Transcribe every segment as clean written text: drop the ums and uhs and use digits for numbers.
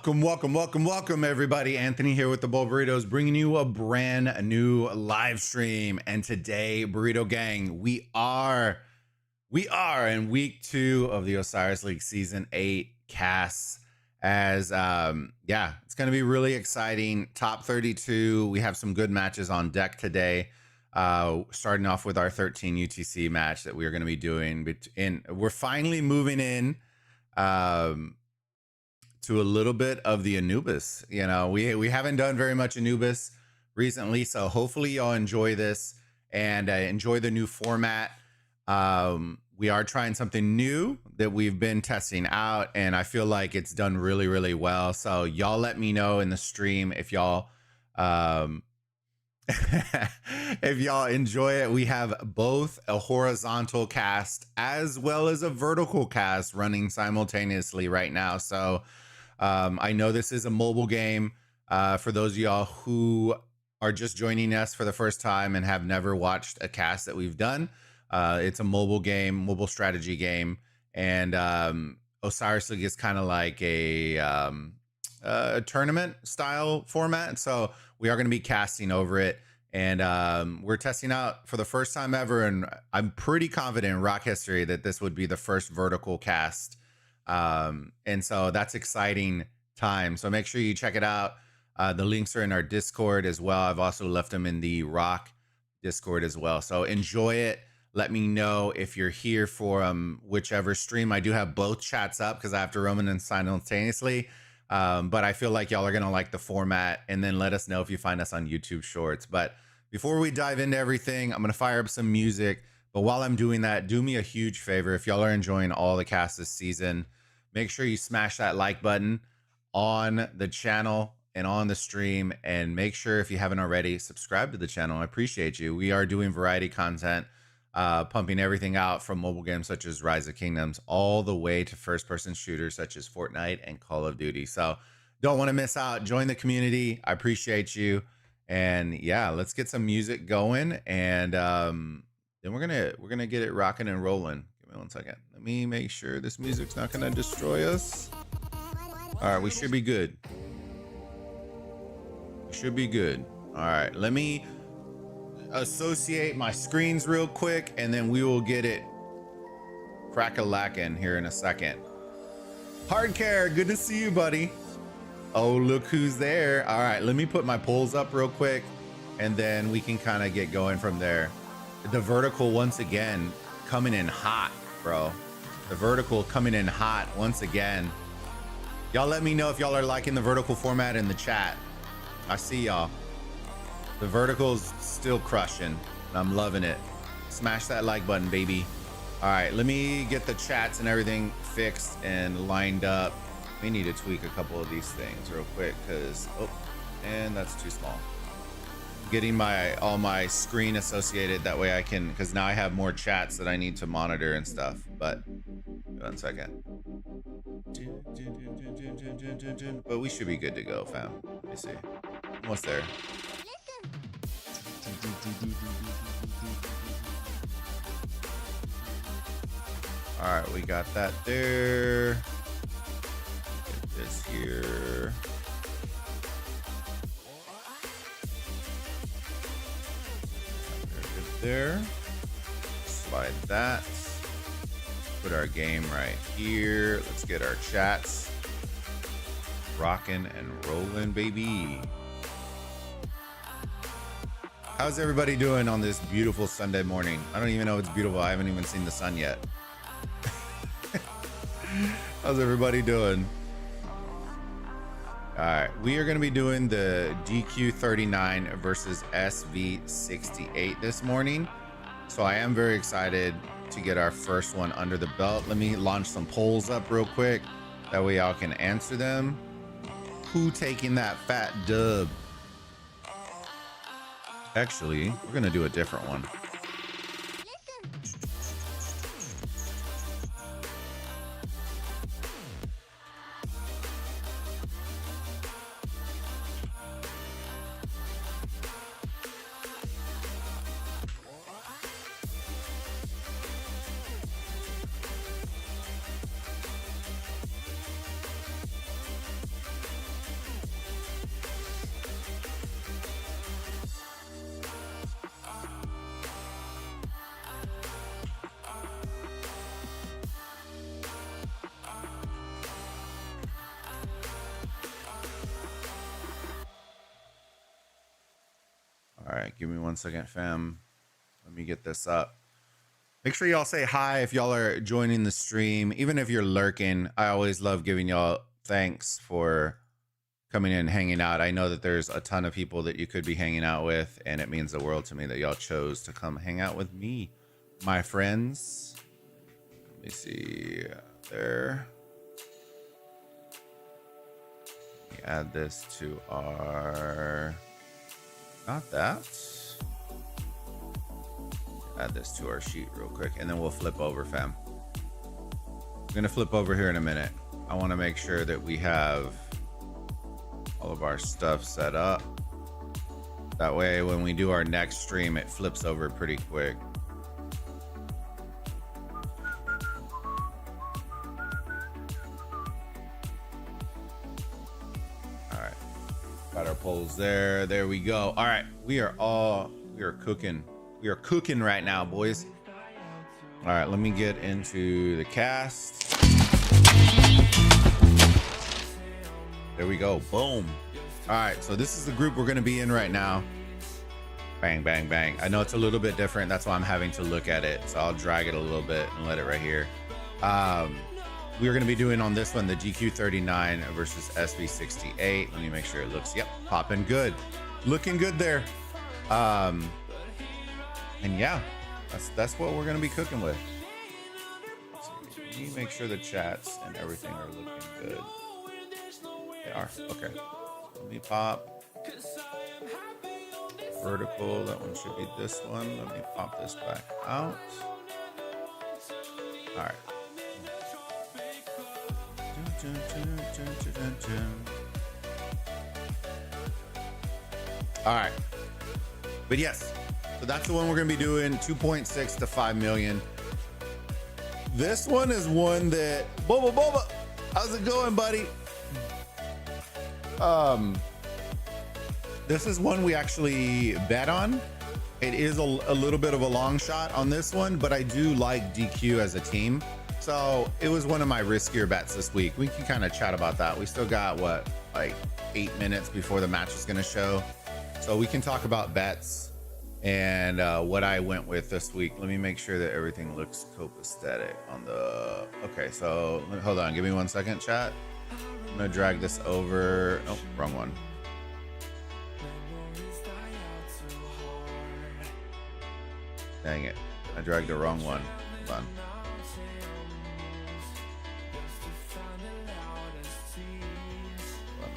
Welcome, everybody. Anthony here with the Bulbaritos, bringing you a brand new live stream. And today, Burrito Gang, we are in week 2 of the Osiris League Season 8 casts. As it's going to be really exciting. Top 32. We have some good matches on deck today. Starting off with our 13 UTC match that we are going to be doing. We're finally moving in. To a little bit of the Anubis. You know, we haven't done very much Anubis recently, so hopefully y'all enjoy this and enjoy the new format. We are trying something new that we've been testing out, and I feel like it's done really, really well. So y'all let me know in the stream if y'all if y'all enjoy it. We have both a horizontal cast as well as a vertical cast running simultaneously right now. So I know this is a mobile game. For those of y'all who are just joining us for the first time and have never watched a cast that we've done, it's a mobile game, mobile strategy game. And Osiris League is kind of like a tournament style format. So we are going to be casting over it. And we're testing out for the first time ever. And I'm pretty confident in Rock history that this would be the first vertical cast. And so that's exciting time. So make sure you check it out. The links are in our Discord as well. I've also left them in the Rock Discord as well. So enjoy it. Let me know if you're here for whichever stream. I do have both chats up because I have to run them simultaneously. But I feel like y'all are going to like the format, and then let us know if you find us on YouTube Shorts. But before we dive into everything, I'm going to fire up some music. But while I'm doing that, do me a huge favor. If y'all are enjoying all the casts this season, make sure you smash that like button on the channel and on the stream. And make sure, if you haven't already, subscribe to the channel. I appreciate you. We are doing variety content, pumping everything out from mobile games such as Rise of Kingdoms all the way to first-person shooters such as Fortnite and Call of Duty. So don't want to miss out. Join the community. I appreciate you. And yeah, let's get some music going. And then we're gonna get it rocking and rolling. Give me 1 second. Let me make sure this music's not gonna destroy us. All right, we should be good. We should be good. All right, let me associate my screens real quick, and then we will get it crack-a-lackin' here in a second. Hardcare, good to see you, buddy. Oh, look who's there. All right, let me put my polls up real quick, and then we can kind of get going from there. The vertical once again coming in hot, bro. The vertical coming in hot once again. Y'all let me know if y'all are liking the vertical format in the chat. I see y'all. The vertical's still crushing. I'm loving it. Smash that like button, baby. All right, let me get the chats and everything fixed and lined up. We need to tweak a couple of these things real quick because, oh, and that's too small. Getting all my screen associated, that way I can, because now I have more chats that I need to monitor and stuff. But 1 second. But we should be good to go, fam. Let me see. Almost there. All right, we got that there. Get this here. There, slide that, put our game right here. Let's get our chats rocking and rolling, baby. How's everybody doing on this beautiful Sunday morning? I don't even know if it's beautiful. I haven't even seen the sun yet. How's everybody doing? All right, we are going to be doing the DQ39 versus SV68 this morning. So I am very excited to get our first one under the belt. Let me launch some polls up real quick. That way y'all can answer them. Who taking that fat dub? Actually, we're going to do a different one. right, give me 1 second, fam. Let me get this up. Make sure y'all say hi if y'all are joining the stream. Even if you're lurking, I always love giving y'all thanks for coming in, hanging out. I know that there's a ton of people that you could be hanging out with, and it means the world to me that y'all chose to come hang out with me, my friends. Let me see there. Let me add this to our, not that. Add this to our sheet real quick, and then we'll flip over, fam. I'm gonna flip over here in a minute. I want to make sure that we have all of our stuff set up. That way, when we do our next stream, it flips over pretty quick. All right, got our polls there. There we go. All right, we are cooking. We are cooking right now, boys. All right, let me get into the cast. There we go. Boom. All right, so this is the group we're going to be in right now. Bang, bang, bang. I know it's a little bit different. That's why I'm having to look at it. So I'll drag it a little bit and let it right here. We're going to be doing on this one the DQ39 versus SV68. Let me make sure it looks, yep, popping good. Looking good there. And yeah, that's what we're gonna be cooking with. Let me make sure the chats and everything are looking good. They are. Okay. Let me pop vertical. That one should be this one. Let me pop this back out. All right. All right. But yes. So that's the one we're going to be doing, 2.6 to 5 million. This one is one that, Boba, how's it going, buddy? This is one we actually bet on. It is a little bit of a long shot on this one, but I do like DQ as a team. So it was one of my riskier bets this week. We can kind of chat about that. We still got, what, like 8 minutes before the match is going to show. So we can talk about bets and what I went with this week. Let me make sure that everything looks copacetic on the, okay, so hold on, give me 1 second, chat. I'm gonna drag this over, oh, wrong one. Dang it, I dragged the wrong one, hold on.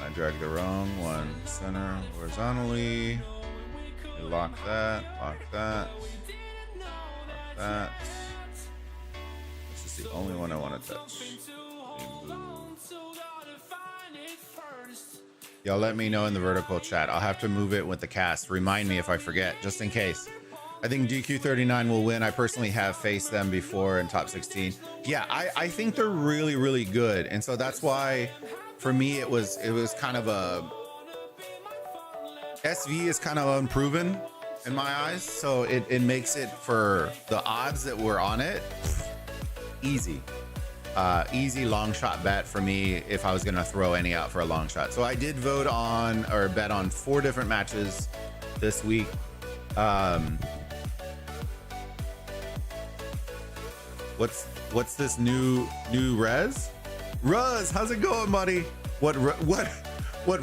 I dragged the wrong one, center horizontally. Lock that, lock that, lock that. This is the only one I want to touch. Y'all let me know in the vertical chat. I'll have to move it with the cast. Remind me if I forget, just in case. I think DQ39 will win. I personally have faced them before in top 16. Yeah, I think they're really, really good. And so that's why, for me, it was kind of a, SV is kind of unproven in my eyes, so it makes it, for the odds that were on it, easy long shot bet for me if I was gonna throw any out for a long shot. So I did vote on, or bet on 4 different matches this week. What's this new Rez? Ruz, how's it going, buddy? What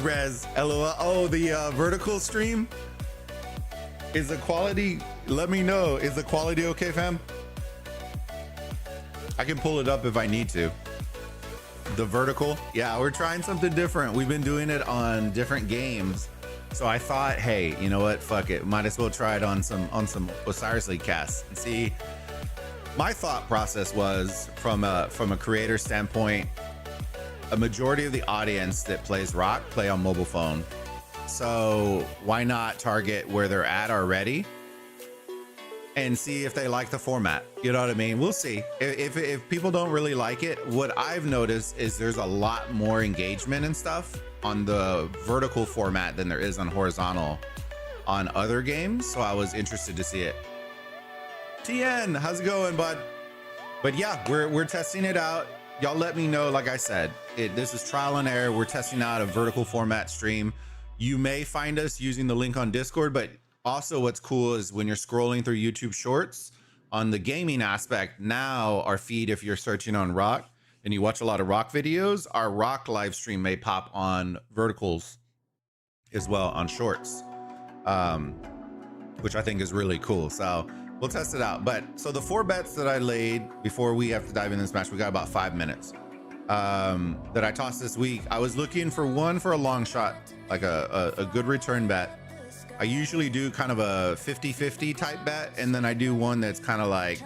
Rez? LOL. Oh, the vertical stream? Is the quality, let me know. Is the quality okay, fam? I can pull it up if I need to. The vertical? Yeah, we're trying something different. We've been doing it on different games. So I thought, hey, you know what? Fuck it. Might as well try it on some Osiris League casts and see. My thought process was, from a creator standpoint, a majority of the audience that plays Rock play on mobile phone. So why not target where they're at already and see if they like the format? You know what I mean? We'll see. If people don't really like it, what I've noticed is there's a lot more engagement and stuff on the vertical format than there is on horizontal on other games. So I was interested to see it. TN, how's it going, bud? But yeah, we're testing it out. Y'all let me know. Like I said, this is trial and error. We're testing out a vertical format stream. You may find us using the link on Discord, but also what's cool is when you're scrolling through YouTube Shorts on the gaming aspect, now our feed, if you're searching on Rock and you watch a lot of Rock videos, our Rock live stream may pop on verticals as well on Shorts, which I think is really cool. So we'll test it out. But so the 4 bets that I laid before we have to dive in this match, we got about 5 minutes that I tossed this week. I was looking for one for a long shot, like a good return bet. I usually do kind of a 50-50 type bet, and then I do one that's kind of like,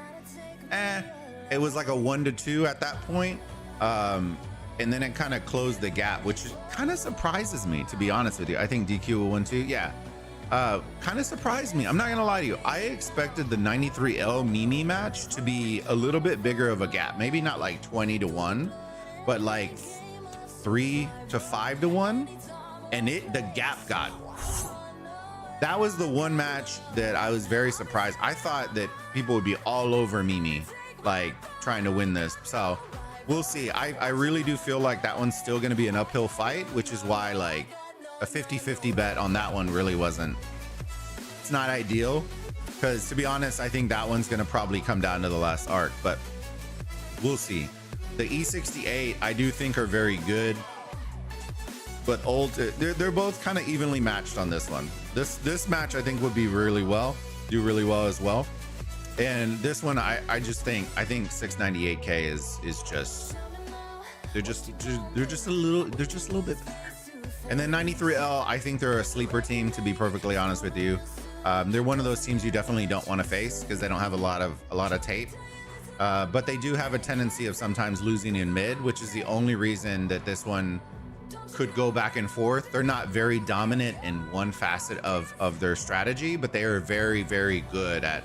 it was like a 1-2 at that point. And then it kind of closed the gap, which kind of surprises me, to be honest with you. I think DQ will win too. Yeah. Kind of surprised me. I'm not gonna lie to you. I expected the 93L Mimi match to be a little bit bigger of a gap. Maybe not like 20-1, but like 3 to 5 to 1. And the gap got, that was the one match that I was very surprised. I thought that people would be all over Mimi, like trying to win this. So we'll see. I really do feel like that one's still going to be an uphill fight, which is why like a 50-50 bet on that one really wasn't, it's not ideal, because to be honest, I think that one's going to probably come down to the last arc, but we'll see. The E68 I do think are very good, but they're both kind of evenly matched on this one. This match I think would be do really well as well. And this one, I think 698K is just, they're just a little bit better. And then 93L, I think they're a sleeper team, to be perfectly honest with you. They're one of those teams you definitely don't want to face because they don't have a lot of tape. But they do have a tendency of sometimes losing in mid, which is the only reason that this one could go back and forth. They're not very dominant in one facet of their strategy, but they are very, very good at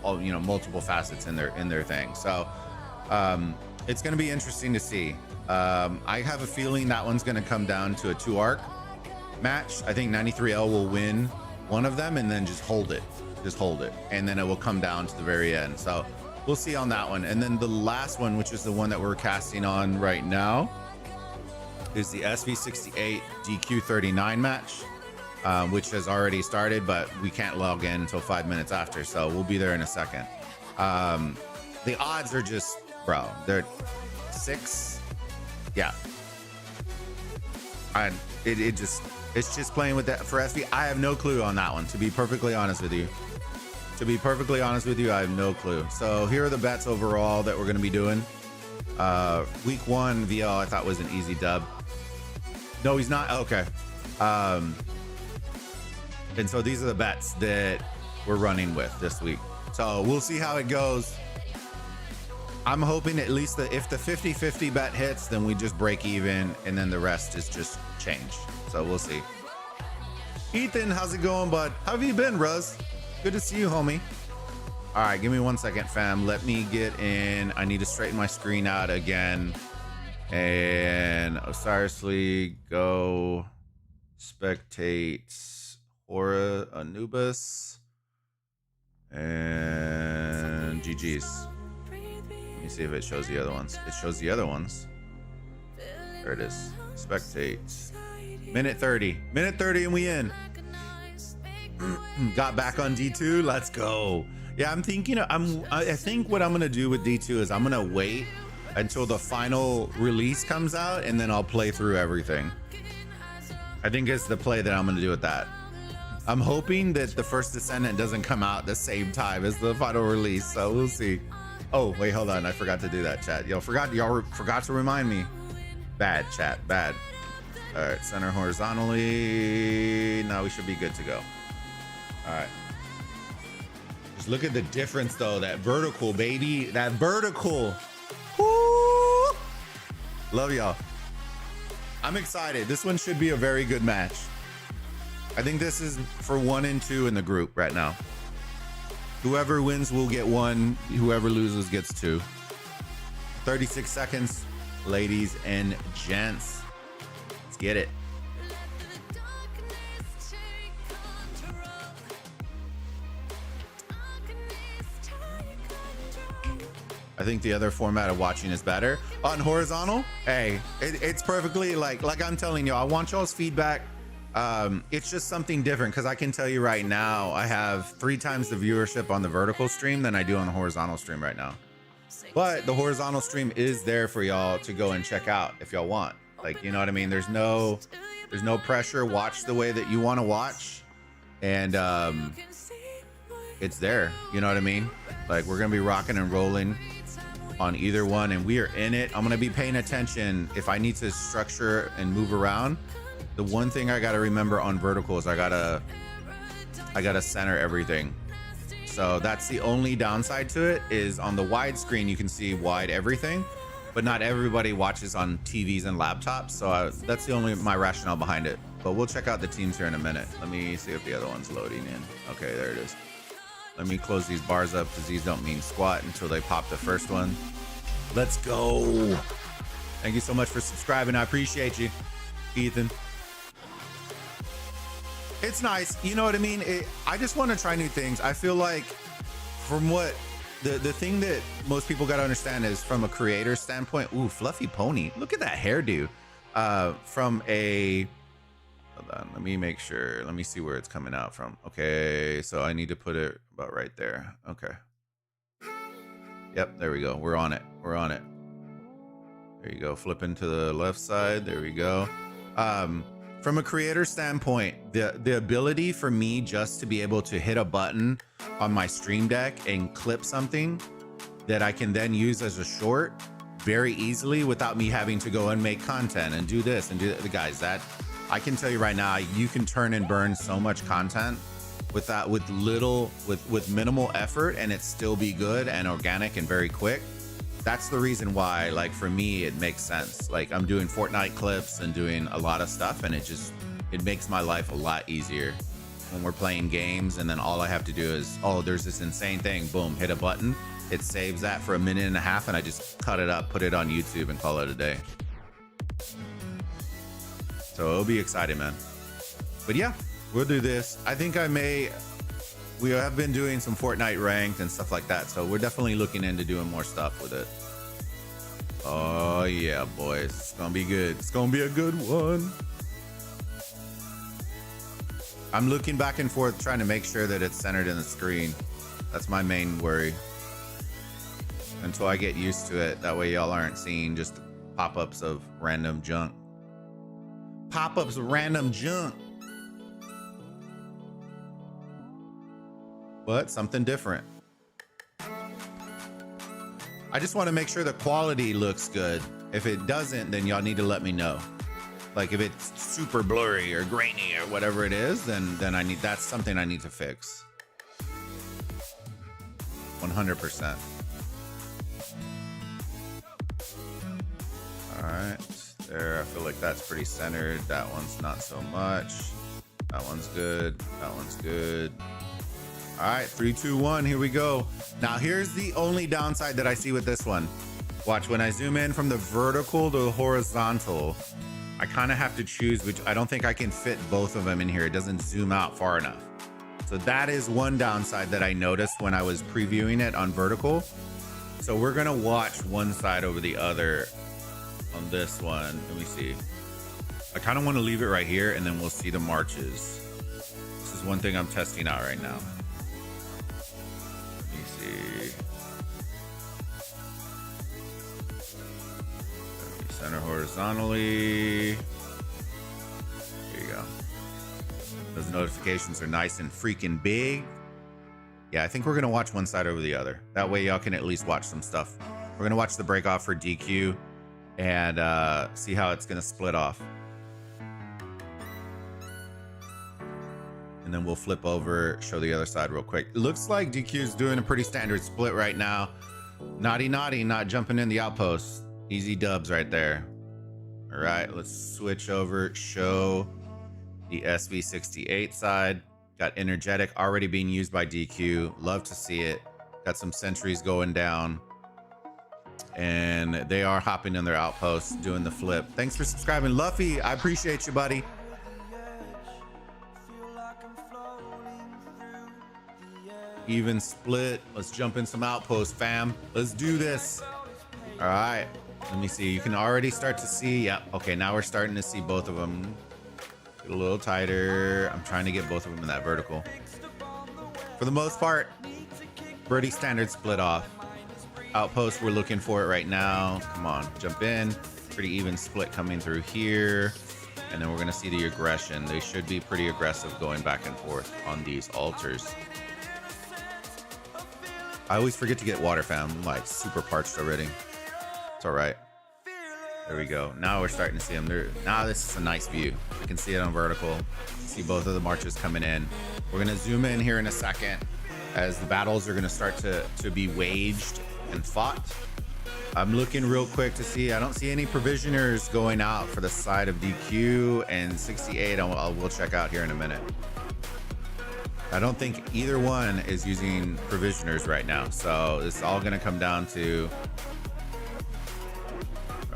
multiple facets in their thing. So it's going to be interesting to see. I have a feeling that one's going to come down to a 2-arc match. I think 93L will win one of them and then just hold it, and then it will come down to the very end. So we'll see on that one. And then the last one, which is the one that we're casting on right now, is the SV68 DQ39 match, which has already started, but we can't log in until 5 minutes after, so we'll be there in a second. The odds are just, bro, they're 6. Yeah. It's just playing with that for SV. I have no clue on that one, to be perfectly honest with you. I have no clue. So here are the bets overall that we're going to be doing. Week 1 VL I thought was an easy dub. No, he's not. Okay. And so these are the bets that we're running with this week. So we'll see how it goes. I'm hoping at least that if the 50-50 bet hits, then we just break even, and then the rest is just change. So we'll see. Ethan, how's it going, bud? How have you been, Ruz? Good to see you, homie. All right, give me 1 second, fam. Let me get in. I need to straighten my screen out again. And Osirisly, go spectate Aura Anubis and GG's. Let me see if it shows the other ones. It shows the other ones. There it is. Spectate. Minute 30 and we in. Got back on D2. Let's go. Yeah, I'm thinking I think what I'm gonna do with D2 is I'm gonna wait until the final release comes out, and then I'll play through everything. I think it's the play that I'm gonna do with that. I'm hoping that the First Descendant doesn't come out the same time as the final release, so we'll see. Oh wait, hold on, I forgot to do that, chat. Y'all forgot to remind me. Bad, chat, bad. All right, center horizontally. Now we should be good to go. All right. Just look at the difference though. That vertical, baby. That vertical. Woo! Love y'all. I'm excited. This one should be a very good match. I think this is for 1 and 2 in the group right now. Whoever wins will get 1. Whoever loses gets 2. 36 seconds, ladies and gents. Let's get it. I think the other format of watching is better. On horizontal, hey, it's perfectly like I'm telling you, I want y'all's feedback. It's just something different because I can tell you right now, I have 3 times the viewership on the vertical stream than I do on the horizontal stream right now. But the horizontal stream is there for y'all to go and check out if y'all want. Like, you know what I mean? There's no pressure. Watch the way that you want to watch. And it's there. You know what I mean? Like, we're going to be rocking and rolling on either one, and we are in it. I'm going to be paying attention if I need to structure and move around. The one thing I got to remember on vertical is I gotta center everything. So that's the only downside to it, is on the wide screen you can see wide everything, but not everybody watches on TVs and laptops. So that's the only my rationale behind it. But we'll check out the teams here in a minute. Let me see if the other one's loading in. Okay, there it is. Let me close these bars up because these don't mean squat until they pop the first one. Let's go. Thank you so much for subscribing. I appreciate you, Ethan. It's nice. You know what I mean? I just want to try new things. I feel like from what the thing that most people got to understand is from a creator standpoint. Ooh, fluffy pony. Look at that hairdo. From a, hold on, let me make sure. Let me see where it's coming out from. Okay, so I need to put it about right there. Okay. Yep, there we go. We're on it. We're on it. There you go. Flipping to the left side. There we go. From a creator standpoint, the ability for me just to be able to hit a button on my stream deck and clip something that I can then use as a short very easily without me having to go and make content and do this and do that. Guys, that I can tell you right now, you can turn and burn so much content with that, with minimal effort, and it still be good and organic and very quick. That's the reason why, like, for me, it makes sense. Like, I'm doing Fortnite clips and doing a lot of stuff, and it makes my life a lot easier when we're playing games. And then all I have to do is, oh, there's this insane thing, boom, hit a button. It saves that for 1.5 minutes, and I just cut it up, put it on YouTube, and call it a day. So it'll be exciting, man. But yeah, we'll do this. I think we have been doing some Fortnite ranked and stuff like that, so we're definitely looking into doing more stuff with it. Oh yeah, boys, it's gonna be good. It's gonna be a good one. I'm looking back and forth trying to make sure that it's centered in the screen. That's my main worry. Until I get used to it, that way y'all aren't seeing just pop-ups of random junk. Pop-ups of random junk. But something different. I just want to make sure the quality looks good. If it doesn't, then y'all need to let me know. Like if it's super blurry or grainy or whatever it is, then that's something I need to fix. 100%. All right, there. I feel like that's pretty centered. That one's not so much. That one's good. That one's good. All right, 3, 2, 1, here we go. Now here's the only downside that I see with this one. Watch, when I zoom in from the vertical to the horizontal, I kind of have to choose which. I don't think I can fit both of them in here. It doesn't zoom out far enough. So that is one downside that I noticed when I was previewing it on vertical. So we're gonna watch one side over the other on this one. Let me see. I kind of want to leave it right here and then we'll see the marches. This is one thing I'm testing out right now. Center horizontally. There you go. Those notifications are nice and freaking big. Yeah, I think we're gonna watch one side over the other. That way y'all can at least watch some stuff. We're gonna watch the break off for DQ and see how it's gonna split off. And then we'll flip over, show the other side real quick. It looks like DQ is doing a pretty standard split right now. Naughty, not jumping in the outpost. Easy dubs right there. All right, let's switch over, show the SV68 side. Got energetic already being used by DQ. Love to see it. Got some sentries going down. And they are hopping in their outposts, doing the flip. Thanks for subscribing, Luffy. I appreciate you, buddy. Even split. Let's jump in some outposts, fam. Let's do this. All right. Let me see. You can already start to see. Yeah. Okay. Now we're starting to see both of them. Get a little tighter. I'm trying to get both of them in that vertical. For the most part, Birdie standard split off. Outpost, we're looking for it right now. Come on, jump in. Pretty even split coming through here. And then we're gonna see the aggression. They should be pretty aggressive going back and forth on these altars. I always forget to get water, fam. I'm like super parched already. It's all right. There we go. Now we're starting to see them. Now this is a nice view. I can see it on vertical. See both of the marches coming in. We're gonna zoom in here in a second as the battles are gonna start to be waged and fought. I'm looking real quick to see. I don't see any provisioners going out for the side of DQ and 68. We'll check out here in a minute. I don't think either one is using provisioners right now. So it's all gonna come down to,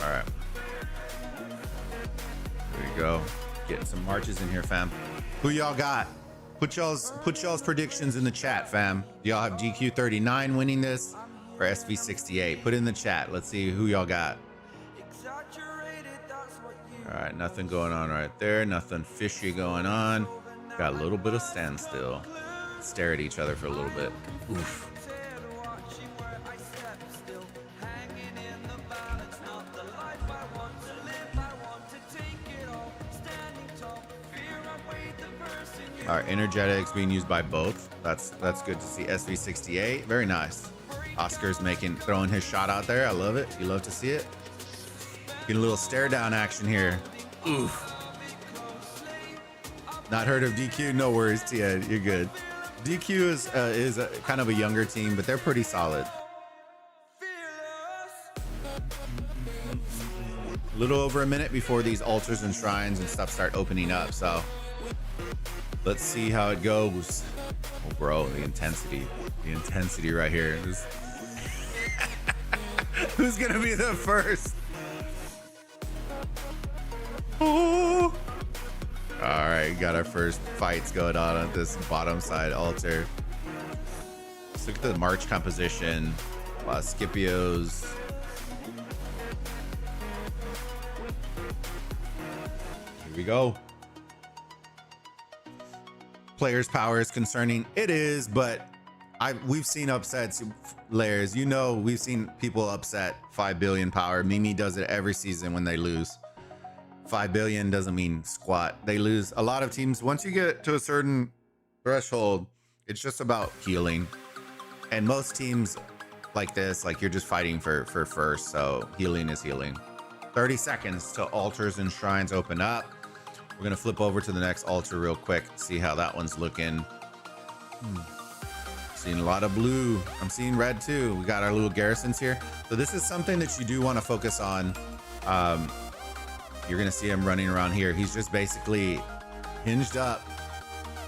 all right. There you go. Getting some marches in here, fam. Who y'all got? Put y'all's predictions in the chat, fam. Do y'all have DQ39 winning this or SV68? Put in the chat. Let's see who y'all got. All right, nothing going on right there. Nothing fishy going on. Got a little bit of standstill. Stare at each other for a little bit. Oof. All right, energetics being used by both. That's good to see. SV68, very nice. Oscar's throwing his shot out there. I love it. You love to see it. Get a little stare down action here. Oof. Not heard of DQ? No worries, Tia. You're good. DQ is a kind of a younger team, but they're pretty solid. A little over a minute before these altars and shrines and stuff start opening up, so let's see how it goes. Oh, bro, the intensity right here. Who's gonna be the first? Oh. All right, got our first fights going on this bottom side altar. Let's look at the march composition. Scipios. Here we go. Players' power is concerning. It is, but we've seen upsets, Layers. You know, we've seen people upset 5 billion power. Mimi does it every season when they lose. 5 billion doesn't mean squat. They lose. A lot of teams, once you get to a certain threshold, it's just about healing. And most teams like this, like you're just fighting for first, so healing is healing. 30 seconds till altars and shrines open up. We're gonna flip over to the next altar real quick, see how that one's looking. Seeing a lot of blue. I'm seeing red too. We got our little garrisons here. So this is something that you do want to focus on. You're gonna see him running around here. He's just basically hinged up.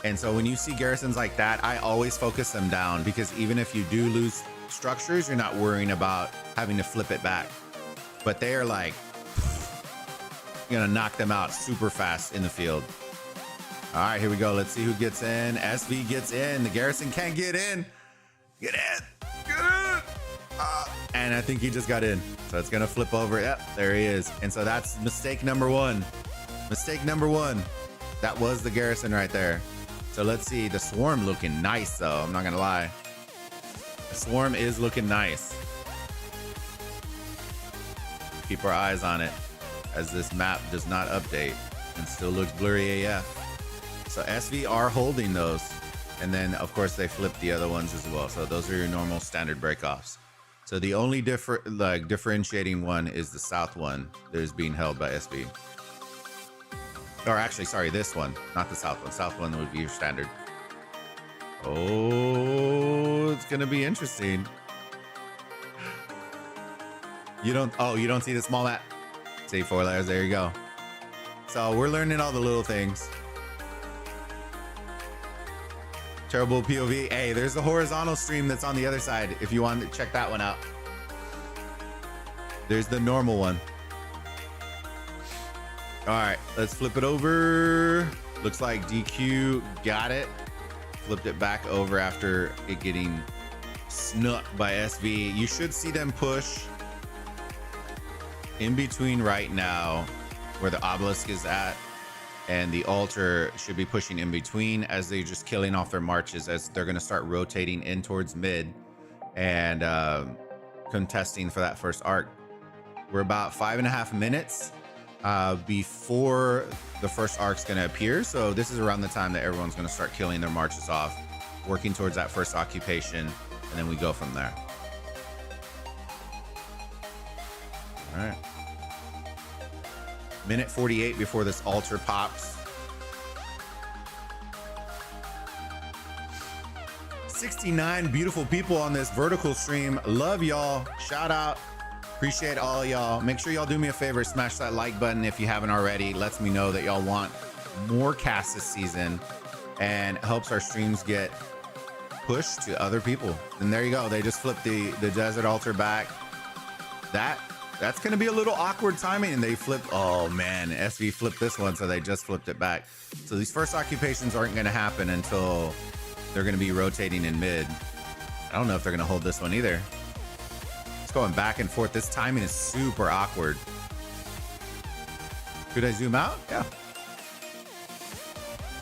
And so when you see garrisons like that, I always focus them down, because even if you do lose structures, you're not worrying about having to flip it back. But they are like, you're gonna knock them out super fast in the field. All right, here we go. Let's see who gets in. SV gets in. The garrison can't get in. Get in. Get in. And I think he just got in. So it's gonna flip over. Yep, there he is. And so that's mistake number one. Mistake number one. That was the garrison right there. So let's see. The swarm looking nice though. I'm not gonna lie. The swarm is looking nice. Keep our eyes on it as this map does not update and still looks blurry AF. So SV are holding those. And then of course they flip the other ones as well. So those are your normal standard breakoffs. So the only differentiating one is the south one that is being held by SV. Or actually, sorry, this one, not the south one. South one would be your standard. Oh, it's gonna be interesting. You don't see the small map. See 4 layers, there you go. So we're learning all the little things. Terrible POV. Hey, there's the horizontal stream that's on the other side if you want to check that one out. There's the normal one. All right, let's flip it over. Looks like DQ got it. Flipped it back over after it getting snuck by SV. You should see them push in between right now where the obelisk is at and the altar should be pushing in between as they're just killing off their marches as they're going to start rotating in towards mid and contesting for that first arc. We're about 5.5 minutes before the first arc's going to appear, so this is around the time that everyone's going to start killing their marches off, working towards that first occupation, and then we go from there. All right. Minute 48 before this altar pops. 69 beautiful people on this vertical stream. Love y'all. Shout out. Appreciate all y'all. Make sure y'all do me a favor. Smash that like button if you haven't already. Lets me know that y'all want more casts this season and helps our streams get pushed to other people. And there you go. They just flipped the desert altar back. That's going to be a little awkward timing, and they flipped. Oh man, SV flipped this one, so they just flipped it back. So these first occupations aren't going to happen until they're going to be rotating in mid. I don't know if they're going to hold this one either. It's going back and forth. This timing is super awkward. Could I zoom out? Yeah.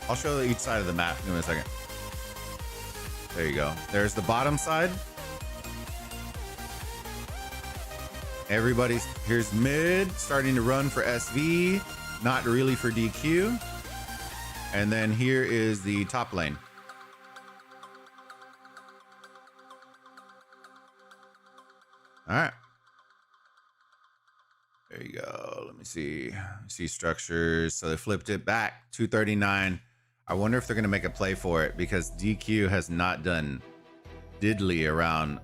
I'll show each side of the map. Give me a second. There you go. There's the bottom side. Everybody's, here's mid, starting to run for SV, not really for DQ. And then here is the top lane. All right. There you go. Let me see. See structures. So they flipped it back. 239. I wonder if they're going to make a play for it because DQ has not done diddly around,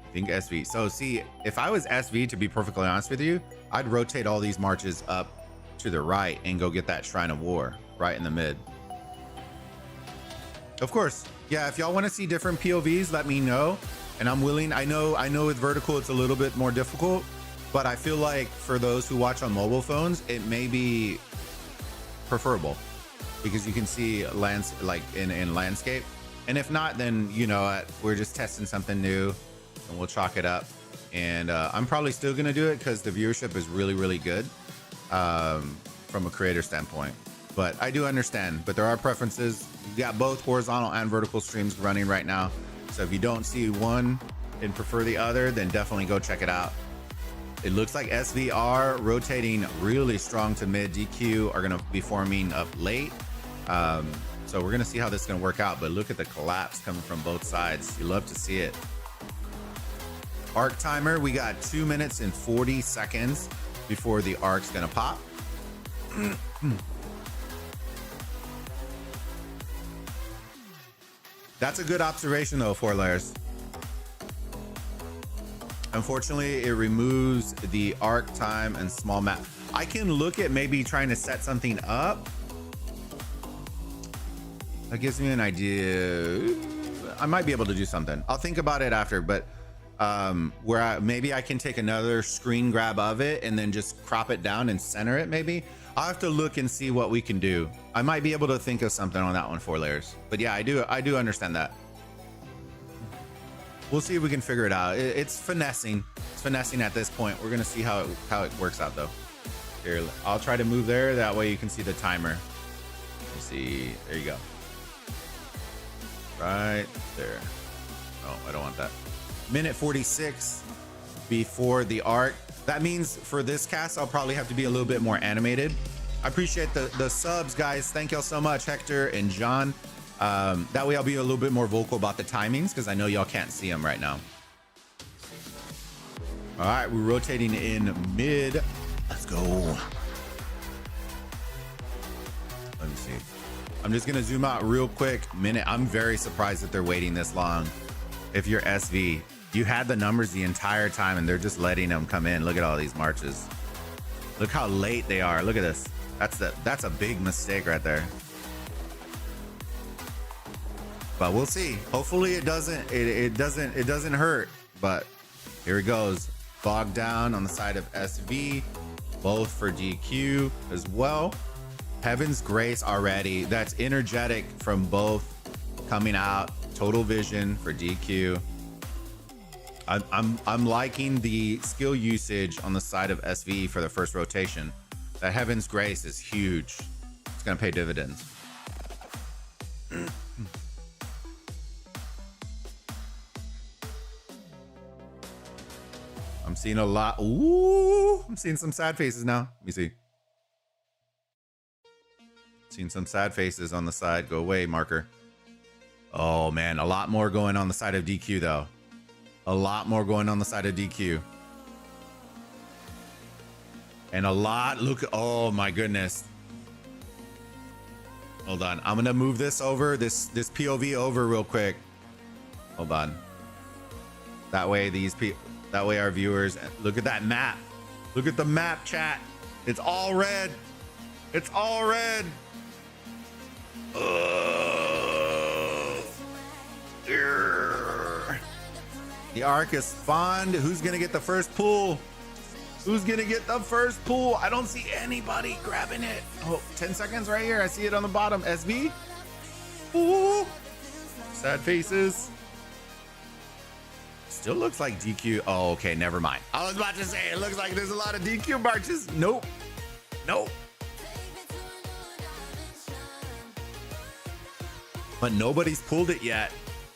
I think, SV. So see, if I was SV, to be perfectly honest with you, I'd rotate all these marches up to the right and go get that Shrine of War right in the mid. Of course, yeah, if y'all want to see different POVs, let me know. And I'm willing. I know with vertical it's a little bit more difficult, but I feel like for those who watch on mobile phones, it may be preferable because you can see like in landscape. And if not, then you know, we're just testing something new and we'll chalk it up. And I'm probably still gonna do it because the viewership is really, really good from a creator standpoint. But I do understand, but there are preferences. You got both horizontal and vertical streams running right now. So if you don't see one and prefer the other, then definitely go check it out. It looks like SVR rotating really strong to mid. DQ are gonna be forming up late. So we're gonna see how this is gonna work out, but look at the collapse coming from both sides. You love to see it. Arc timer, we got 2 minutes and 40 seconds before the arc's gonna pop. That's a good observation though, 4 layers. Unfortunately, it removes the arc time and small map. I can look at maybe trying to set something up. That gives me an idea. I might be able to do something. I'll think about it after, but maybe I can take another screen grab of it and then just crop it down and center it maybe. I'll have to look and see what we can do. I might be able to think of something on that one, 4 layers. But yeah, I do understand that. We'll see if we can figure it out. It's finessing. It's finessing at this point. We're gonna see how it works out though. Here, I'll try to move there. That way you can see the timer. Let's see. There you go. Right there. Oh, I don't want that. Minute 46 before the arc. That means for this cast, I'll probably have to be a little bit more animated. I appreciate the subs, guys. Thank y'all so much, Hector and John. That way I'll be a little bit more vocal about the timings because I know y'all can't see them right now. All right, we're rotating in mid. Let's go. Let me see. I'm just gonna zoom out real quick. I'm very surprised that they're waiting this long. If you're SV, you had the numbers the entire time and they're just letting them come in. Look at all these marches. Look how late they are. Look at this. That's a big mistake right there. But we'll see. Hopefully it doesn't hurt. But here it goes. Bogged down on the side of SV, both for DQ as well. Heaven's Grace already. That's energetic from both coming out. Total vision for DQ. I'm liking the skill usage on the side of SV for the first rotation. That Heaven's Grace is huge. It's gonna pay dividends. I'm seeing a lot. Ooh, I'm seeing some sad faces now. Let me see. Seeing some sad faces on the side. Go away, marker. Oh man, a lot more going on the side of DQ though. A lot more going on the side of DQ. And a lot, look, oh my goodness. Hold on, I'm gonna move this over, this POV over real quick. Hold on. That way that way our viewers, look at that map. Look at the map, chat. It's all red. It's all red. The arc is spawned. Who's gonna get the first pull? Who's gonna get the first pull? I don't see anybody grabbing it. Oh, 10 seconds right here. I see it on the bottom. SV. Ooh. Sad faces. Still looks like DQ. Oh, okay, never mind. I was about to say, it looks like there's a lot of DQ marches. Nope. Nope. But nobody's pulled it yet.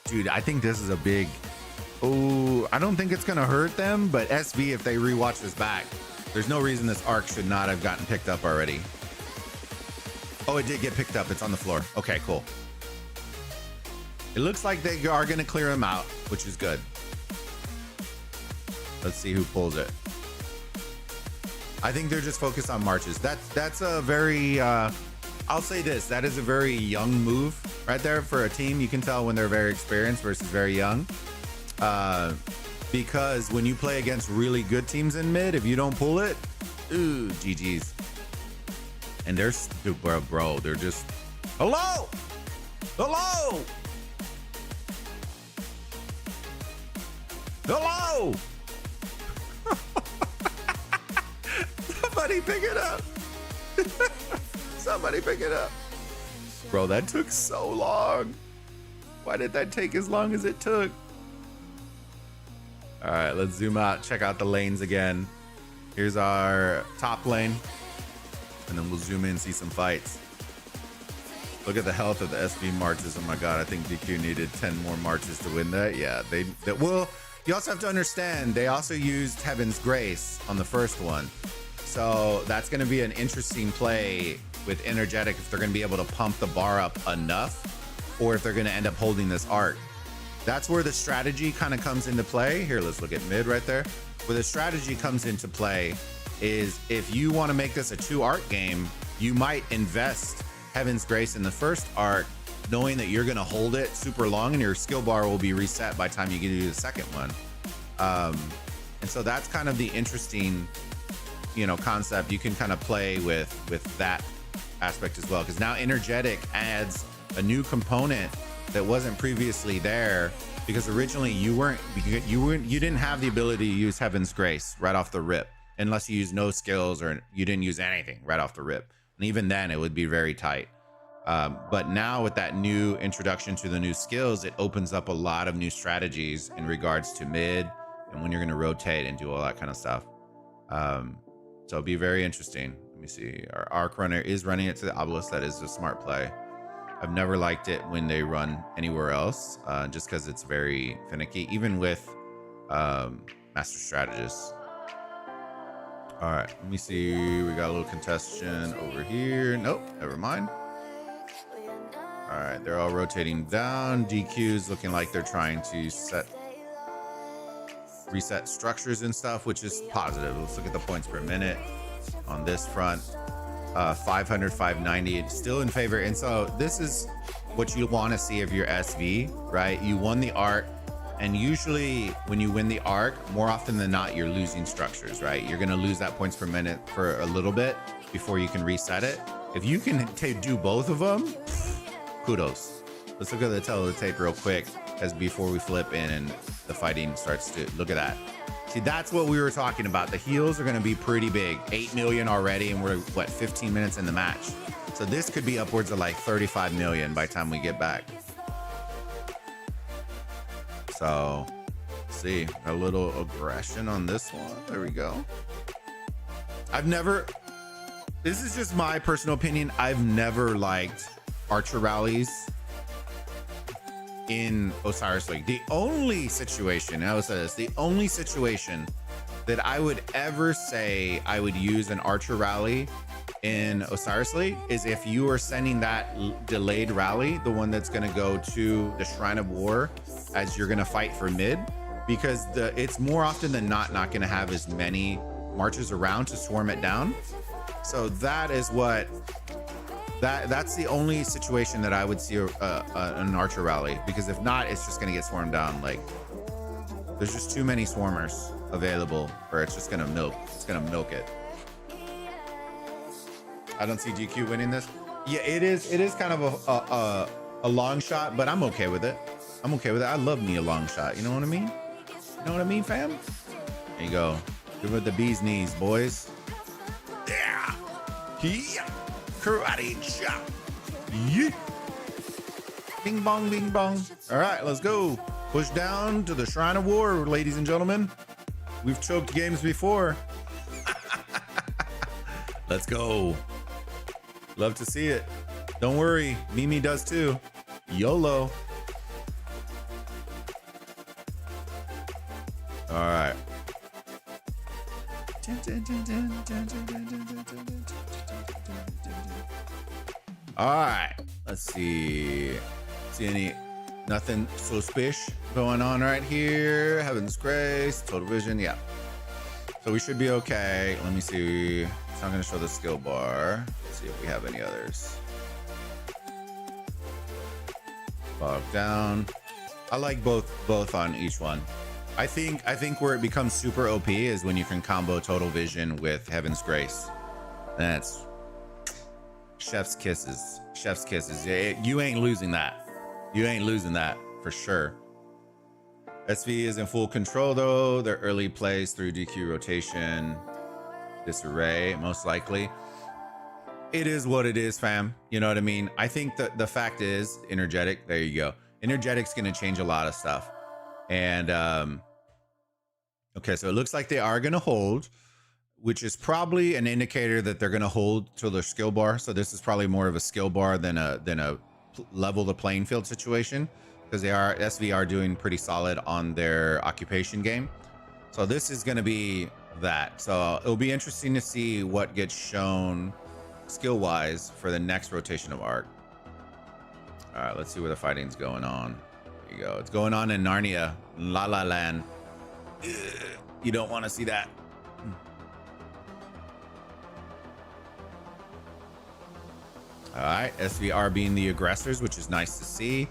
Dude, I think this is a big... Oh, I don't think it's gonna hurt them, but SV, if they rewatch this back, there's no reason this arc should not have gotten picked up already. Oh, it did get picked up. It's on the floor. Okay, cool. It looks like they are gonna clear him out, which is good. Let's see who pulls it. I think they're just focused on marches. That's a very, I'll say this, that is a very young move right there for a team. You can tell when they're very experienced versus very young. Because when you play against really good teams in mid, if you don't pull it, ooh, GG's. And they're, bro, they're just, hello, hello, hello. Somebody pick it up. Somebody pick it up. Bro, that took so long. Why did that take as long as it took? All right, let's zoom out, check out the lanes again. Here's our top lane. And then we'll zoom in, see some fights. Look at the health of the SV marches. Oh my God, I think DQ needed 10 more marches to win that. Yeah, well, you also have to understand, they also used Heaven's Grace on the first one. So that's gonna be an interesting play with Energetic if they're gonna be able to pump the bar up enough, or if they're gonna end up holding this arc. That's where the strategy kind of comes into play. Here, let's look at mid right there. Where the strategy comes into play is if you want to make this a 2 arc game, you might invest Heaven's Grace in the first arc, knowing that you're going to hold it super long and your skill bar will be reset by the time you get to do the second one. And so that's kind of the interesting, you know, concept. You can kind of play with that aspect as well, because now Energetic adds a new component that wasn't previously there, because originally you didn't have the ability to use Heaven's Grace right off the rip, unless you use no skills or you didn't use anything right off the rip. And even then it would be very tight. But now with that new introduction to the new skills, it opens up a lot of new strategies in regards to mid and when you're going to rotate and do all that kind of stuff. So it'll be very interesting. Let me see. Our arc runner is running it to the obelisk. That is a smart play. I've never liked it when they run anywhere else, just because it's very finicky, even with Master Strategists. All right, let me see. We got a little contestation over here. Nope, never mind. All right, they're all rotating down. DQ's looking like they're trying to reset structures and stuff, which is positive. Let's look at the points per minute on this front. 500, 590, it's still in favor. And so this is what you want to see of your SV, right? You won the arc, and usually when you win the arc, more often than not, you're losing structures, right? You're going to lose that points per minute for a little bit before you can reset it. If you can do both of them, kudos. Let's look at the tail of the tape real quick as before we flip in and the fighting starts to look at that. See, that's what we were talking about. The heals are going to be pretty big. 8 million already, and we're, what, 15 minutes in the match. So this could be upwards of like 35 million by the time we get back. So, let's see. A little aggression on this one. There we go. I've never this is just my personal opinion. I've never liked Archer rallies in Osiris League. The only situation, I will say this, the only situation that I would ever say I would use an Archer rally in Osiris League is if you are sending that delayed rally, the one that's going to go to the Shrine of War as you're going to fight for mid, because it's more often than not going to have as many marches around to swarm it down. So that is what that's the only situation that I would see an Archer rally, because if not, it's just going to get swarmed down. Like, there's just too many swarmers available, or it's just going to milk. It's going to milk it. I don't see DQ winning this. Yeah, it is kind of a long shot, but I'm okay with it. I'm okay with it. I love me a long shot. You know what I mean? You know what I mean, fam? There you go. Give it the bee's knees, boys. Yeah. Yeah. Karate chop. Yeah. Bing bong, bing bong. All right, let's go. Push down to the Shrine of War, ladies and gentlemen. We've choked games before. Let's go. Love to see it. Don't worry, Mimi does too. YOLO. All right. All right. Let's see. Nothing suspicious going on right here. Heaven's Grace, Total Vision. Yeah. So we should be okay. Let me see. It's not going to show the skill bar. Let's see if we have any others. Bog down. I like both on each one. I think where it becomes super OP is when you can combo Total Vision with Heaven's Grace. That's chef's kisses. Chef's kisses. You ain't losing that. You ain't losing that for sure. SV is in full control though. Their early plays through DQ rotation. Disarray, most likely. It is what it is, fam. You know what I mean? I think that the fact is, energetic, there you go. Energetic's gonna change a lot of stuff. And okay, so it looks like they are gonna hold, which is probably an indicator that they're gonna hold to their skill bar. So this is probably more of a skill bar than a level the playing field situation, because SV are doing pretty solid on their occupation game. So this is going to be that. So it'll be interesting to see what gets shown skill wise for the next rotation of Arc. All right, let's see where the fighting's going on. There you go. It's going on in Narnia, La La Land. Ugh, you don't want to see that. All right, SVR being the aggressors, which is nice to see.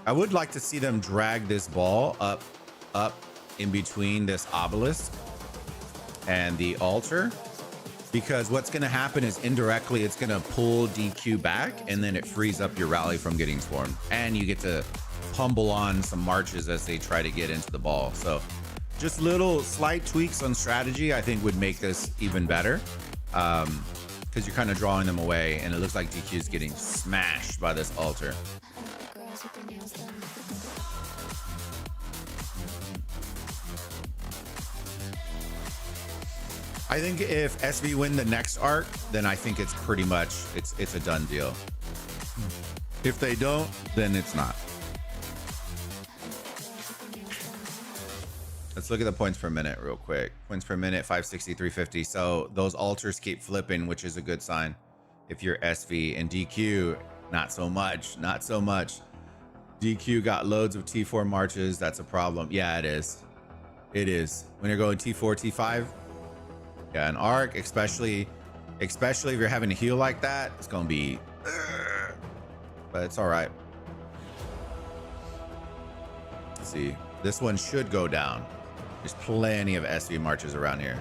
I would like to see them drag this ball up in between this obelisk and the altar, because what's going to happen is indirectly it's going to pull DQ back, and then it frees up your rally from getting swarmed, and you get to humble on some marches as they try to get into the ball. So just little slight tweaks on strategy I think would make this even better, because you're kind of drawing them away, and it looks like DQ is getting smashed by this altar. I think if SV win the next arc, then I think it's pretty much it's a done deal. If they don't, then it's not. Let's look at the points per minute real quick. Points per minute, 560, 350. So those altars keep flipping, which is a good sign. If you're SV, and DQ, not so much, not so much. DQ got loads of T4 marches. That's a problem. Yeah, it is. It is. When you're going T4, T5, yeah, an arc, especially if you're having to heal like that, it's gonna be, but it's all right. Let's see. This one should go down. There's plenty of SV marches around here.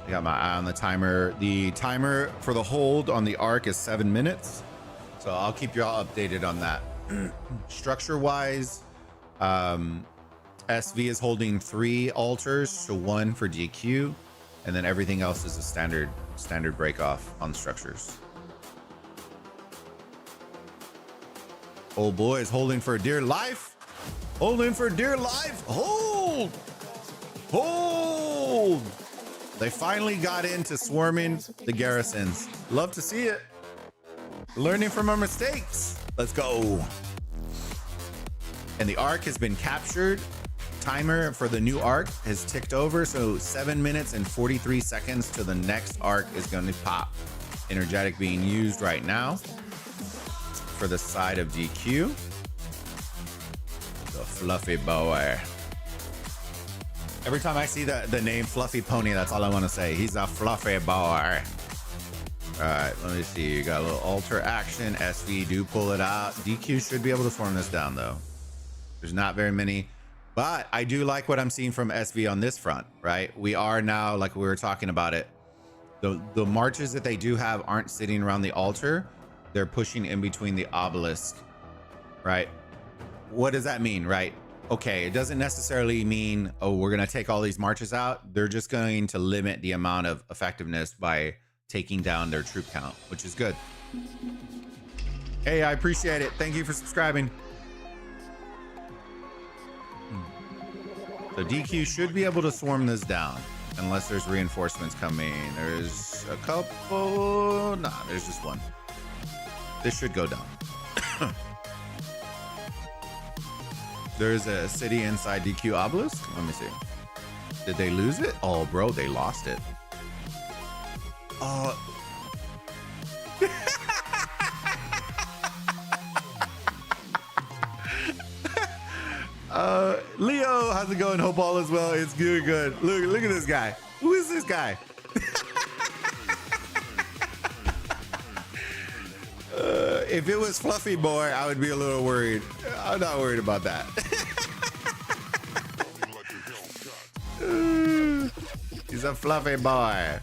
I got my eye on the timer. The timer for the hold on the arc is 7 minutes. So I'll keep you all updated on that. Structure wise, SV is holding 3 altars, so 1 for DQ, and then everything else is a standard break off on structures. Old boy is holding for dear life. Holding for dear life. Hold. Hold. They finally got into swarming the garrisons. Love to see it. Learning from our mistakes. Let's go. And the arc has been captured. Timer for the new arc has ticked over. So 7 minutes and 43 seconds to the next arc is going to pop. Energetic being used right now for the side of DQ. The fluffy boy. Every time I see the name Fluffy Pony, that's all I want to say. He's a fluffy boy. All right, let me see. You got a little alter action. SV do pull it out. DQ should be able to swarm this down though. There's not very many, but I do like what I'm seeing from SV on this front, right? We are now, like we were talking about it, the marches that they do have aren't sitting around the altar. They're pushing in between the obelisk, right? What does that mean, right? Okay, it doesn't necessarily mean, oh, we're going to take all these marches out. They're just going to limit the amount of effectiveness by taking down their troop count, which is good. Hey, I appreciate it. Thank you for subscribing. So DQ should be able to swarm this down unless there's reinforcements coming. There's a couple. Nah, there's just one. This should go down. There's a city inside DQ obelisk. Let me see. Did they lose it? Oh, bro, they lost it. Leo, how's it going? Hope all is well. It's good, good. Look at this guy. Who is this guy? If it was Fluffy Boy, I would be a little worried. I'm not worried about that. He's a fluffy boy.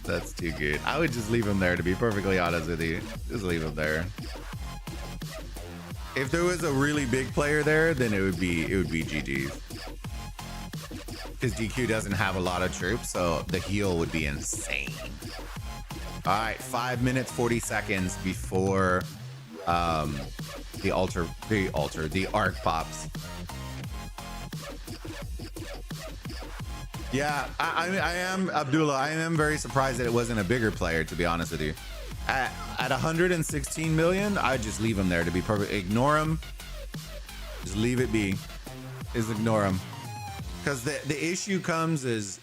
That's too good. I would just leave him there, to be perfectly honest with you. Just leave him there. If there was a really big player there, then it would be GG's. Because DQ doesn't have a lot of troops, so the heal would be insane. All right, 5 minutes 40 seconds before the arc pops. Yeah, I am Abdullah. I am very surprised that it wasn't a bigger player, to be honest with you. At 116 million, I'd just leave him there, to be perfect. Ignore him. Just leave it be. Just ignore him. Because the issue comes is,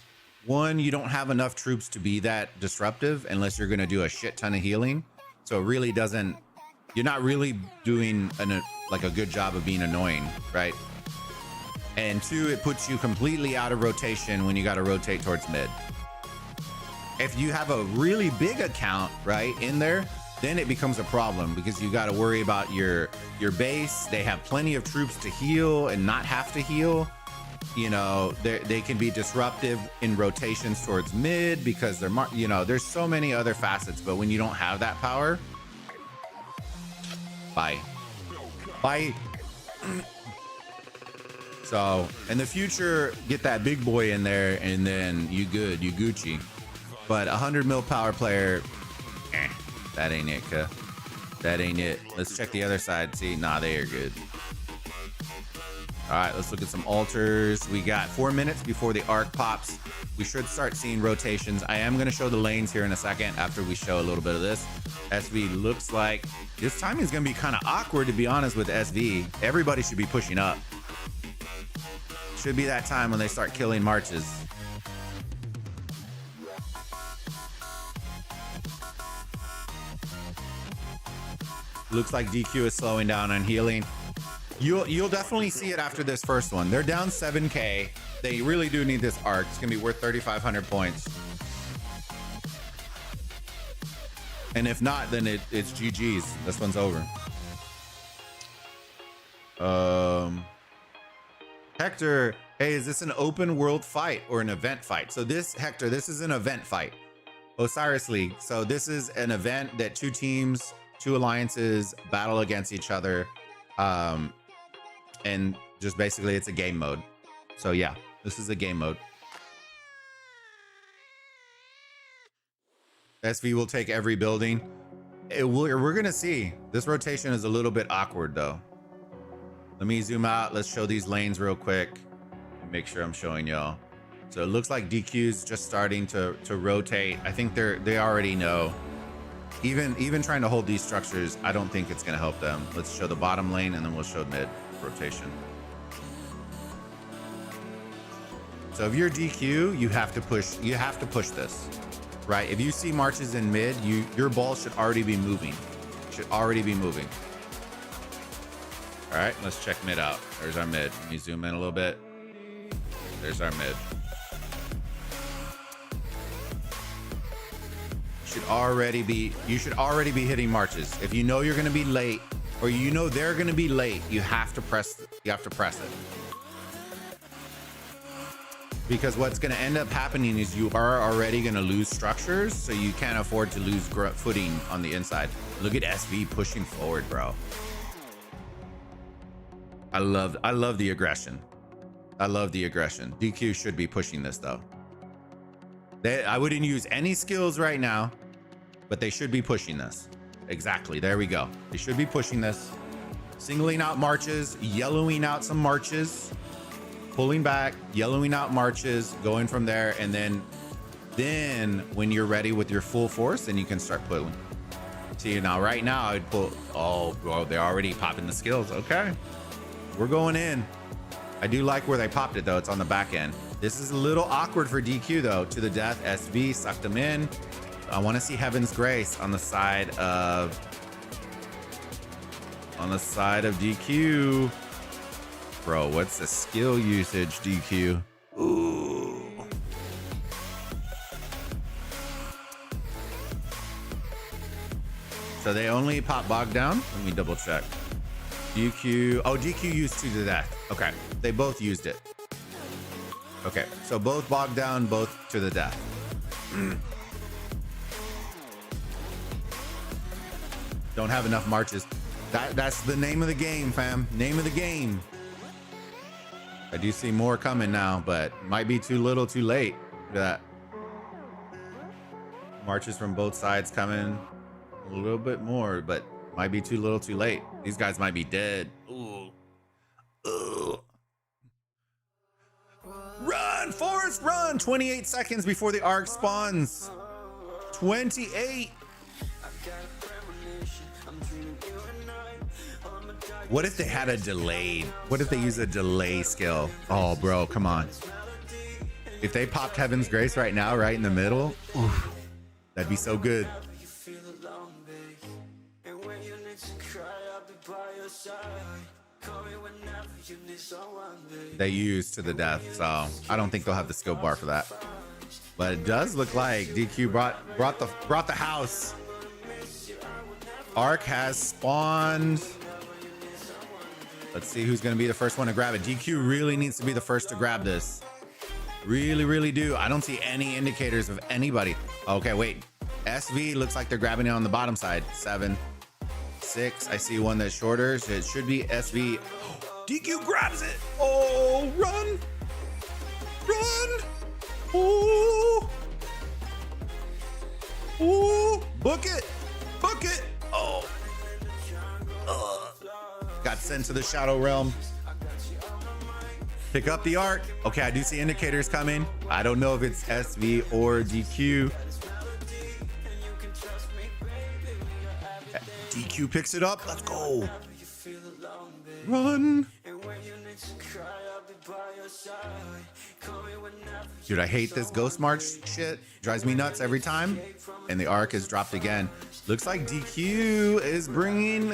one, you don't have enough troops to be that disruptive unless you're going to do a shit ton of healing. So it really doesn't, you're not really doing a good job of being annoying, right? And two, it puts you completely out of rotation when you got to rotate towards mid. If you have a really big account, right, in there, then it becomes a problem because you got to worry about your base. They have plenty of troops to heal and not have to heal. You know, they can be disruptive in rotations towards mid because they're, you know, there's so many other facets. But when you don't have that power, bye. So in the future, get that big boy in there and then you good, you Gucci. But 100 mil power player, that ain't it, cuh. That ain't it. Let's check the other side. See, nah, they are good. All right, let's look at some altars. We got 4 minutes before the arc pops. We should start seeing rotations. I am gonna show the lanes here in a second after we show a little bit of this. SV looks like this timing is gonna be kind of awkward, to be honest, with SV. Everybody should be pushing up. Should be that time when they start killing marches. Looks like DQ is slowing down on healing. You'll definitely see it after this first one. They're down 7K. They really do need this arc. It's gonna be worth 3,500 points. And if not, then it's GG's. This one's over. Hector, hey, is this an open world fight or an event fight? So this, Hector, this is an event fight. Osiris League. So this is an event that two teams, two alliances battle against each other. And just basically it's a game mode. So yeah, this is a game mode. SV will take every building. We're gonna see. This rotation is a little bit awkward though. Let me zoom out. Let's show these lanes real quick. Make sure I'm showing y'all. So it looks like DQ's just starting to rotate. I think they already know. Even trying to hold these structures, I don't think it's going to help them. Let's show the bottom lane and then we'll show mid rotation. So if you're DQ, you have to push this, right? If you see marches in mid, your ball should already be moving. All right, let's check mid out. There's our mid. Let me zoom in a little bit. There's our mid. You should already be hitting marches. If you know you're going to be late, or you know they're going to be late, you have to press it. Because what's going to end up happening is you are already going to lose structures, so you can't afford to lose footing on the inside. Look at SV pushing forward, bro. I love the aggression. DQ should be pushing this though. I wouldn't use any skills right now, but they should be pushing this. Exactly. There we go. They should be pushing this. Singling out marches, yellowing out some marches, pulling back, yellowing out marches, going from there. And then when you're ready with your full force, then you can start pulling. See, now, right now I'd pull. Oh, bro, they're already popping the skills. Okay. We're going in. I do like where they popped it though. It's on the back end. This is a little awkward for DQ though. To the death. SV sucked him in. I want to see Heaven's Grace on the side of DQ. Bro, what's the skill usage, DQ? Ooh. So they only pop bog down. Let me double check. DQ. Oh, DQ used to the death. Okay. They both used it. Okay. So both bog down, both to the death. Don't have enough marches. That's the name of the game, fam. Name of the game. I do see more coming now, but might be too little too late. Look at that. Marches from both sides coming. A little bit more, but might be too little too late. These guys might be dead. Ooh. Ugh. Run, Forrest, run! 28 seconds before the arc spawns. 28. What if they had a delayed? What if they use a delay skill? Oh, bro, come on. If they popped Heaven's Grace right now, right in the middle, oof, that'd be so good. They use to the death, so I don't think they'll have the skill bar for that. But it does look like DQ brought the house. Arc has spawned. Let's see who's going to be the first one to grab it. DQ really needs to be the first to grab this. Really, really do. I don't see any indicators of anybody. Okay, wait. SV looks like they're grabbing it on the bottom side. 7, 6. I see one that's shorter. So it should be SV. DQ grabs it. Oh, run. Run. Oh. Oh. Book it. Book it. Oh. Got sent to the Shadow Realm. Pick up the arc. Okay, I do see indicators coming. I don't know if it's SV or DQ. DQ picks it up. Let's go. Run. Dude, I hate this Ghost March shit. Drives me nuts every time. And the arc is dropped again. Looks like DQ is bringing...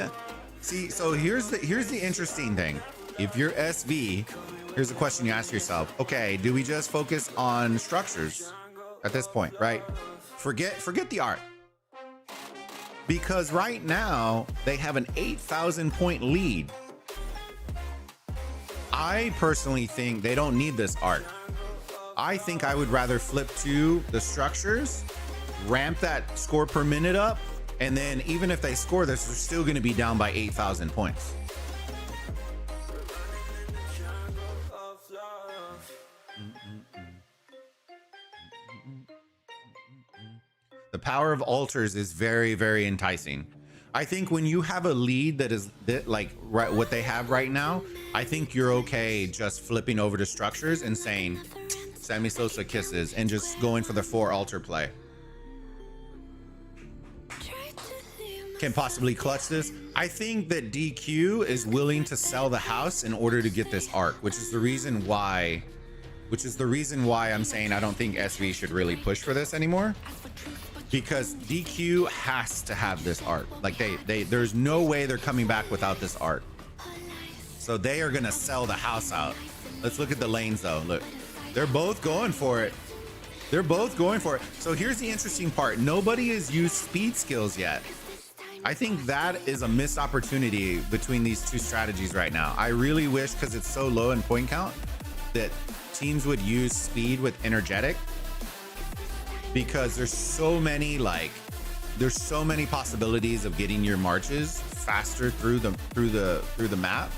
See, so here's the interesting thing. If you're SV, here's the question you ask yourself. Okay, do we just focus on structures at this point, right? Forget the art. Because right now they have an 8,000 point lead. I personally think they don't need this art. I think I would rather flip to the structures, ramp that score per minute up, and then even if they score this, they're still going to be down by 8,000 points. The power of altars is very, very enticing. I think when you have a lead that is like right, what they have right now, I think you're okay just flipping over to structures and saying, Sammy Sosa kisses and just going for the 4 altar play. Can possibly clutch this. I think that DQ is willing to sell the house in order to get this arc, which is the reason why I'm saying I don't think SV should really push for this anymore, because DQ has to have this arc. Like there's no way they're coming back without this arc. So they are gonna sell the house out. Let's look at the lanes though. Look, they're both going for it. They're both going for it. So here's the interesting part. Nobody has used speed skills yet. I think that is a missed opportunity between these two strategies right now. I really wish, because it's so low in point count, that teams would use speed with energetic, because there's so many possibilities of getting your marches faster through the map,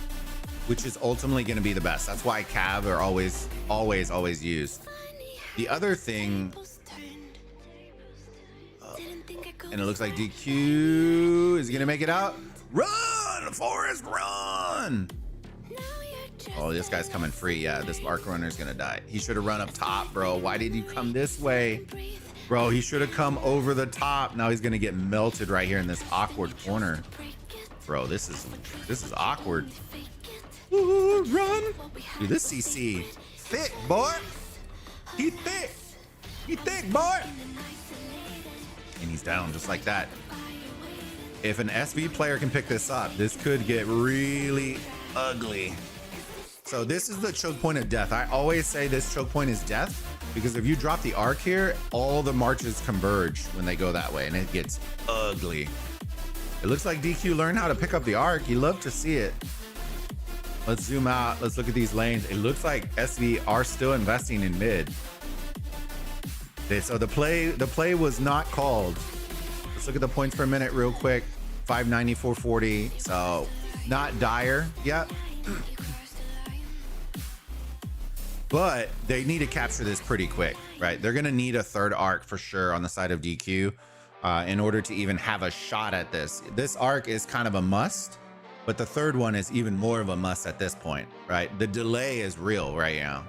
which is ultimately going to be the best. That's why cav are always used. The other thing, and it looks like DQ is gonna make it out. Run, Forrest, run! Oh, this guy's coming free. Yeah, this arc runner is gonna die. He should have run up top, bro. Why did you come this way? Bro, he should have come over the top. Now he's gonna get melted right here in this awkward corner. Bro, this is awkward. Ooh, run! Dude, this CC thick, boy. He thick. He thick, boy. And he's down just like that. If an SV player can pick this up, this could get really ugly. So this is the choke point of death. I always say this choke point is death, because if you drop the arc here, all the marches converge when they go that way, and it gets ugly. It looks like DQ learned how to pick up the arc. You love to see it. Let's zoom out. Let's look at these lanes. It looks like SV are still investing in mid. So the play was not called. Let's look at the points per minute real quick. 590, 440. So not dire yet. But they need to capture this pretty quick, right? They're gonna need a third arc for sure on the side of DQ in order to even have a shot at this. This arc is kind of a must, but the third one is even more of a must at this point, right? The delay is real right now.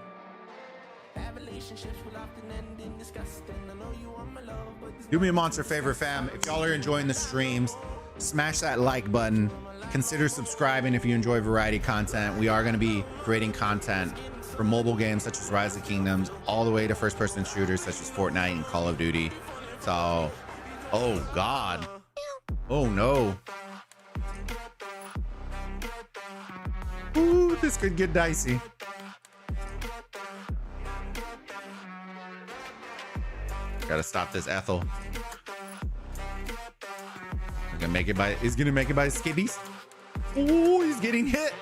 Do me a monster favor, fam. If y'all are enjoying the streams, smash that like button. Consider subscribing if you enjoy variety content. We are going to be creating content for mobile games such as Rise of Kingdoms, all the way to first-person shooters such as Fortnite and Call of Duty. So, oh God. Oh no. Ooh, this could get dicey. Gotta stop this Ethel. He's gonna make it by skibbies. Oh, he's getting hit.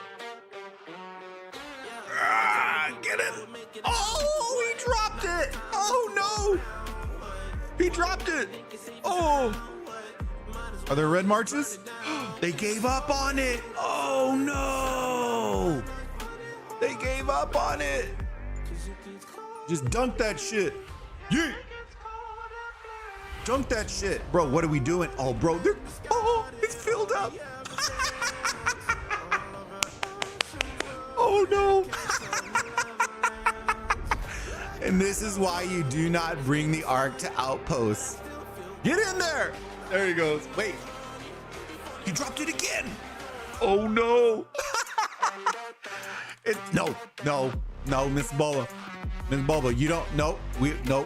Get him. Oh, he dropped it. Oh no. He dropped it. Oh. Are there red marches? They gave up on it. Oh no. They gave up on it. Just dunk that shit. Yeah. Dunk that shit. Bro, what are we doing? Oh, bro, it's filled up. Oh, no. And this is why you do not bring the arc to outposts. Get in there. There he goes. Wait. He dropped it again. Oh, no. No, Miss Bola. Miss Boba, you don't, no,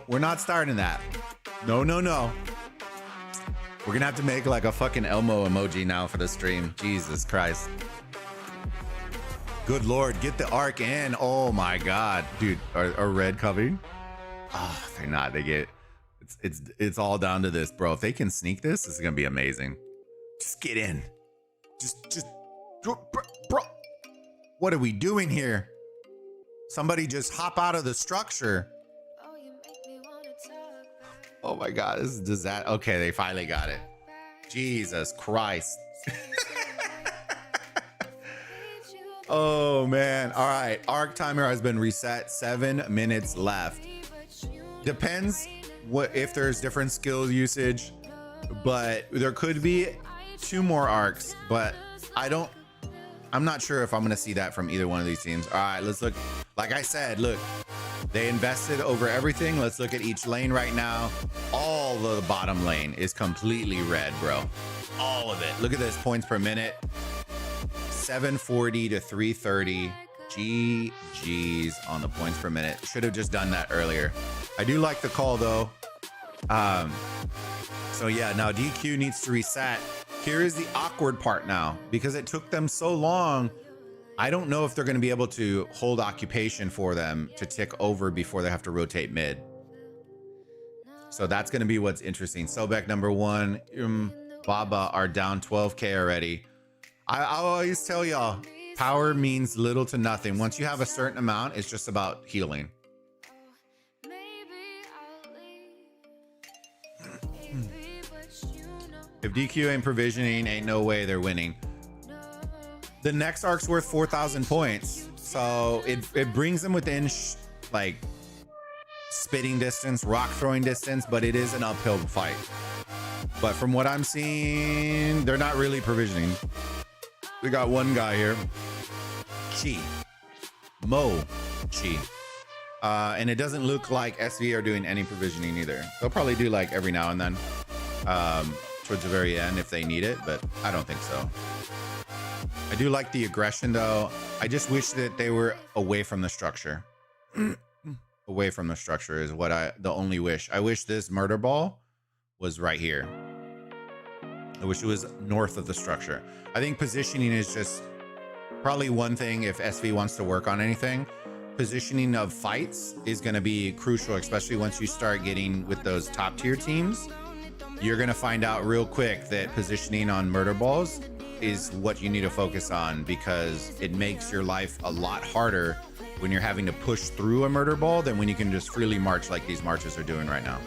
we're not starting that. No. We're gonna have to make like a fucking Elmo emoji now for the stream. Jesus Christ. Good Lord, get the arc in. Oh my God, dude, are red coming? Oh, they're not. They get it's all down to this, bro. If they can sneak this is gonna be amazing. Just get in. Just, bro. What are we doing here? Somebody just hop out of the structure. Oh my God, this is disaster. Okay, they finally got it. Jesus Christ. Oh man. All right, arc timer has been reset. 7 minutes left. Depends if there's different skill usage, but there could be 2 more arcs, but I'm not sure if I'm gonna see that from either one of these teams. All right, let's look. Like I said, look, They invested over everything. Let's look at each lane right now. All of the bottom lane is completely red, bro. All of it. Look at this, points per minute. 740 to 330. GG's on the points per minute. Should have just done that earlier. I do like the call though. So yeah, now DQ needs to reset. Here is the awkward part now, because it took them so long. I don't know if they're going to be able to hold occupation for them to tick over before they have to rotate mid. So that's going to be what's interesting. Sobek number one, Baba are down 12K already. I always tell y'all, power means little to nothing. Once you have a certain amount, it's just about healing. If DQ ain't provisioning, ain't no way they're winning. The next arc's worth 4,000 points. So it brings them within like spitting distance, rock throwing distance, but it is an uphill fight. But from what I'm seeing, they're not really provisioning. We got one guy here. Chi. Mo Chi. And it doesn't look like SV are doing any provisioning either. They'll probably do like every now and then. Towards the very end if they need it, but I don't think so. I do like the aggression though. I just wish that they were away from the structure. Away from the structure is what the only wish. I wish this murder ball was right here. I wish it was north of the structure. I think positioning is just probably one thing if SV wants to work on anything. Positioning of fights is going to be crucial, especially once you start getting with those top tier teams. You're going to find out real quick that positioning on murder balls is what you need to focus on, because it makes your life a lot harder when you're having to push through a murder ball than when you can just freely march like these marches are doing right now.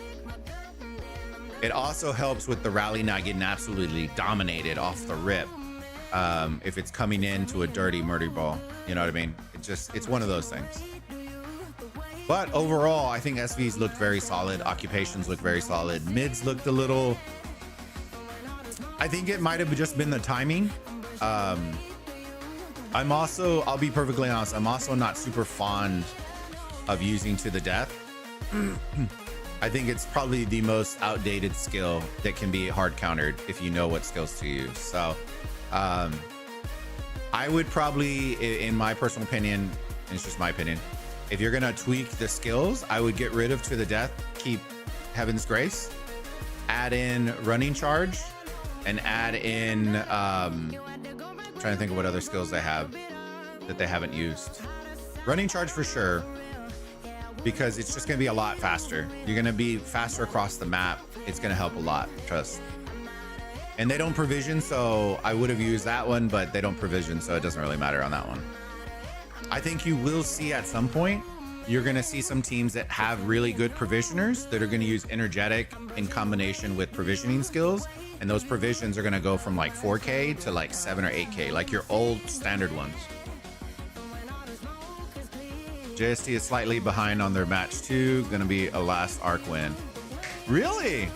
It also helps with the rally not getting absolutely dominated off the rip if it's coming into a dirty murder ball. You know what I mean? It's one of those things. But overall, I think SVs looked very solid. Occupations look very solid. Mids looked a little... I think it might have just been the timing. I'll be perfectly honest, I'm also not super fond of using to the death. I think it's probably the most outdated skill that can be hard countered if you know what skills to use. So I would probably, in my personal opinion, and it's just my opinion, if you're gonna tweak the skills, I would get rid of to the death, keep Heaven's Grace, add in running charge, and add in I'm trying to think of what other skills they have that they haven't used. Running charge for sure, because it's just gonna be a lot faster. You're gonna be faster across the map. It's gonna help a lot, trust. And they don't provision, so I would have used that one, but they don't provision, so it doesn't really matter on that one. I think you will see at some point, you're going to see some teams that have really good provisioners that are going to use energetic in combination with provisioning skills. And those provisions are going to go from like 4K to like 7 or 8K, like your old standard ones. JST is slightly behind on their match 2. Going to be a last arc win. Really?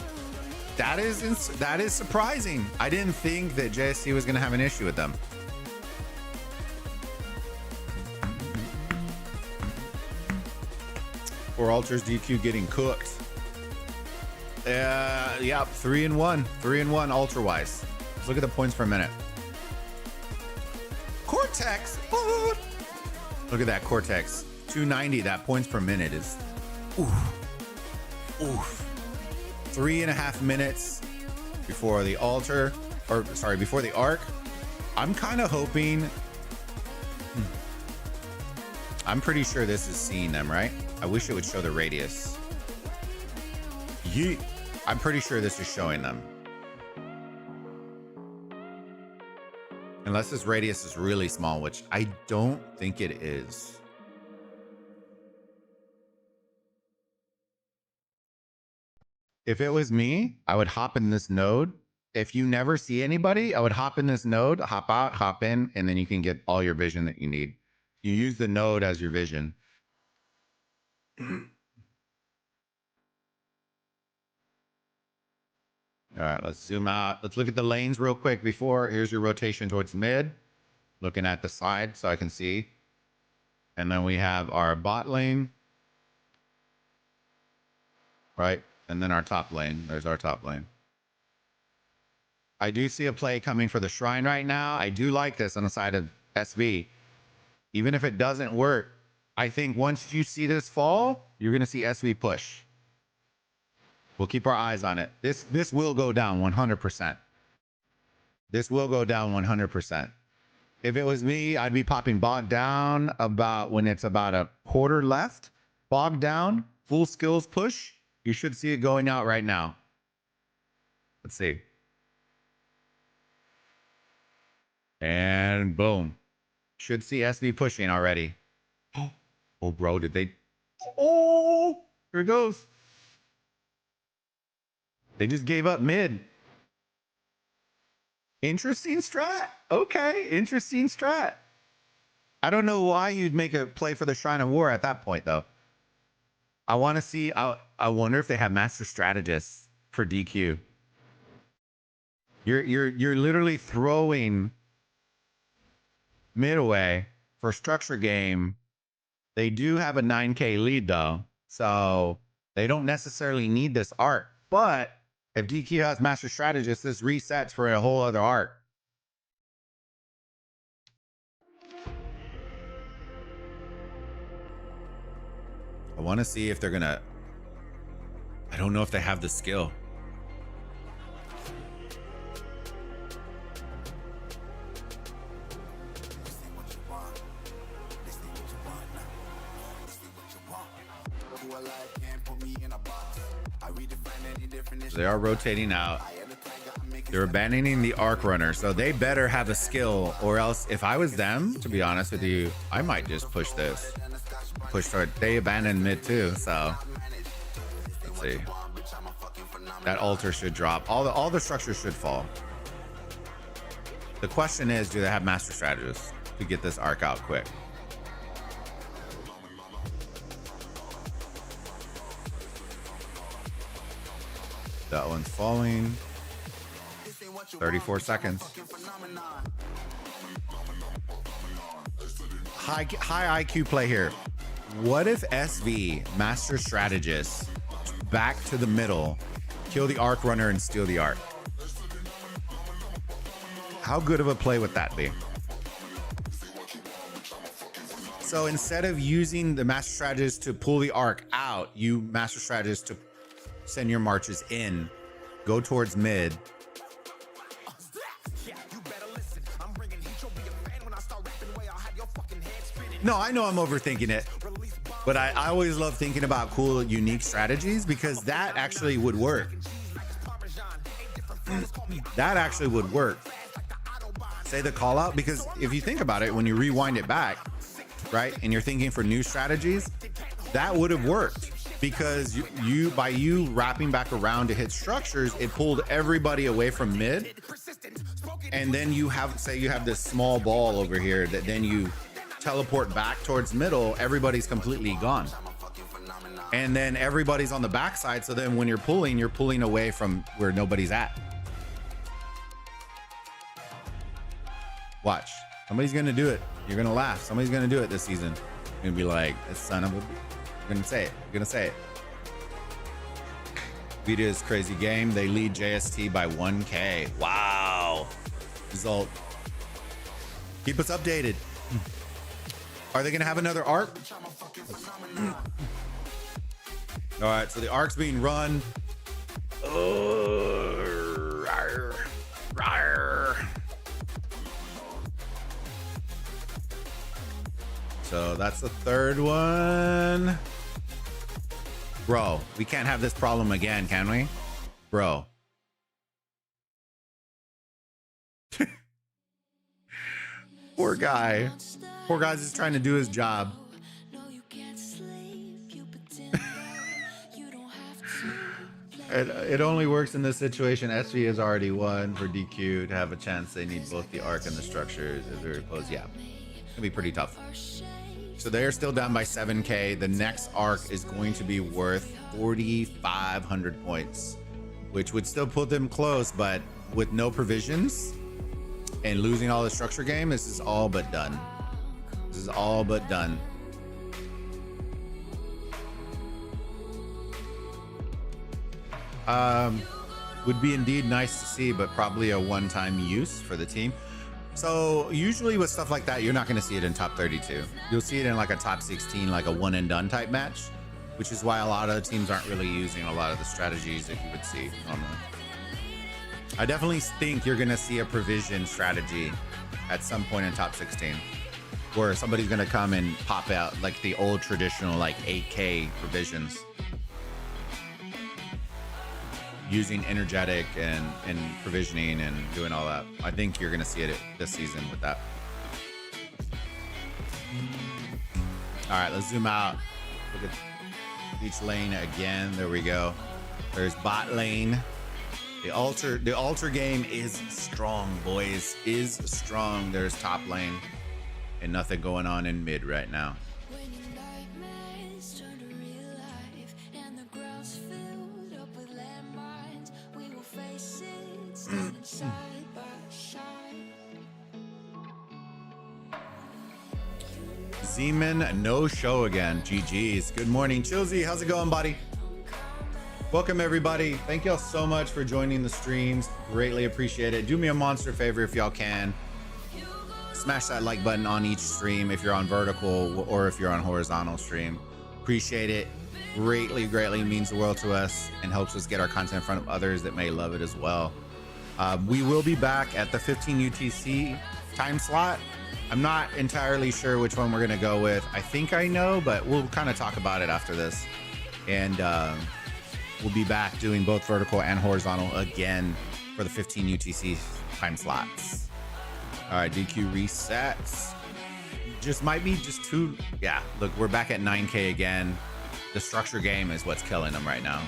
That is surprising. I didn't think that JST was going to have an issue with them. For Altars, DQ getting cooked. Yeah, 3-1. 3-1 Ultra wise. Let's look at the points per minute. Cortex. Oh. Look at that Cortex. 290. That points per minute is. Oof. 3.5 minutes before the altar, or sorry, before the arc. I'm kind of hoping. I'm pretty sure this is seeing them, right? I wish it would show the radius. I'm pretty sure this is showing them. Unless this radius is really small, which I don't think it is. If it was me, I would hop in this node. If you never see anybody, I would hop in this node, hop out, hop in, and then you can get all your vision that you need. You use the node as your vision. All right, let's zoom out. Let's look at the lanes real quick before. Here's your rotation towards mid. Looking at the side so I can see. And then we have our bot lane. right? And then our top lane. There's our top lane. I do see a play coming for the shrine right now. I do like this on the side of SV. Even if it doesn't work, I think once you see this fall, you're going to see SV push. We'll keep our eyes on it. This will go down 100%. This will go down 100%. If it was me, I'd be popping bog down about when it's about a quarter left. Bog down, full skills push. You should see it going out right now. Let's see. And boom. Should see SV pushing already. Oh, bro, did they? Oh, here it goes. They just gave up mid. Interesting strat. Okay, interesting strat. I don't know why you'd make a play for the Shrine of War at that point, though. I want to see. I wonder if they have master strategists for DQ. You're literally throwing mid away for structure game. They do have a 9K lead though, so they don't necessarily need this arc. But if DQ has master strategist, this resets for a whole other arc. I want to see if they're gonna. I don't know if they have the skill. They are rotating out. They're abandoning the arc runner, so they better have a skill, or else if I was them, to be honest with you, I might just push this. Push toward. They abandoned mid too, so let's see. That altar should drop. All the structures should fall. The question is, do they have master strategists to get this arc out quick? That one's falling. 34 seconds. High IQ play here. What if SV, master strategist, back to the middle, kill the arc runner and steal the arc? How good of a play would that be? So instead of using the master strategist to pull the arc out, you master strategist to send your marches in, go towards mid. No, I know I'm overthinking it, but I always love thinking about cool, unique strategies because that actually would work. That actually would work. Say the call out, because if you think about it, when you rewind it back, right, and you're thinking for new strategies, that would have worked. Because you by you wrapping back around to hit structures, it pulled everybody away from mid, and then you have, say you have this small ball over here that then you teleport back towards middle, everybody's completely gone, and then everybody's on the backside. So then when you're pulling away from where nobody's at. Watch, somebody's gonna do it. You're gonna laugh. Somebody's gonna do it this season. You're gonna be like, this son of a. I'm gonna say it. I'm gonna say it. Vita's crazy game. They lead JST by 1K. Wow. Result. Keep us updated. Are they gonna have another arc? All right. So the arc's being run. So that's the third one. Bro, we can't have this problem again, can we? Bro. Poor guy. Poor guy's just trying to do his job. It only works in this situation. SV has already won. For DQ to have a chance, they need both the arc and the structures. Is very close. Yeah, it'll be pretty tough. So they are still down by 7K. The next arc is going to be worth 4,500 points, which would still put them close, but with no provisions and losing all the structure game, this is all but done. This is all but done. would be indeed nice to see, but probably a one-time use for the team. So usually with stuff like that, you're not going to see it in top 32. You'll see it in like a top 16, like a one and done type match, which is why a lot of the teams aren't really using a lot of the strategies that you would see normally. I definitely think you're going to see a provision strategy at some point in top 16, where somebody's going to come and pop out like the old traditional like 8K provisions, using energetic and provisioning and doing all that. I think you're going to see it this season with that. All right, let's zoom out. Look at each lane again. There we go. There's bot lane. The altar game is strong, boys. Is strong. There's top lane, and nothing going on in mid right now. Zeman, no show again. GG's. Good morning, Chilsy. How's it going, buddy? Welcome, everybody. Thank y'all so much for joining the streams. Greatly appreciate it. Do me a monster favor if y'all can. Smash that like button on each stream if you're on vertical or if you're on horizontal stream. Appreciate it. Greatly means the world to us and helps us get our content in front of others that may love it as well. We will be back at the 15 UTC time slot. I'm not entirely sure which one we're going to go with. I think I know, but we'll kind of talk about it after this. And we'll be back doing both vertical and horizontal again for the 15 UTC time slots. All right, DQ resets. Just might be just too. Yeah, look, we're back at 9K again. The structure game is what's killing them right now.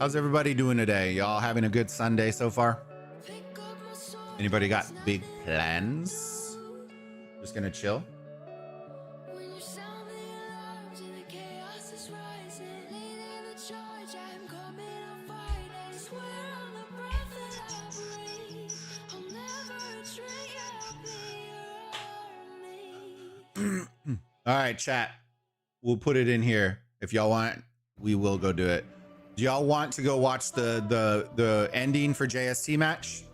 How's everybody doing today? Y'all having a good Sunday so far? Anybody got big plans? Just gonna chill? All right, chat. We'll put it in here. If y'all want, we will go do it. Do y'all want to go watch the ending for JST match?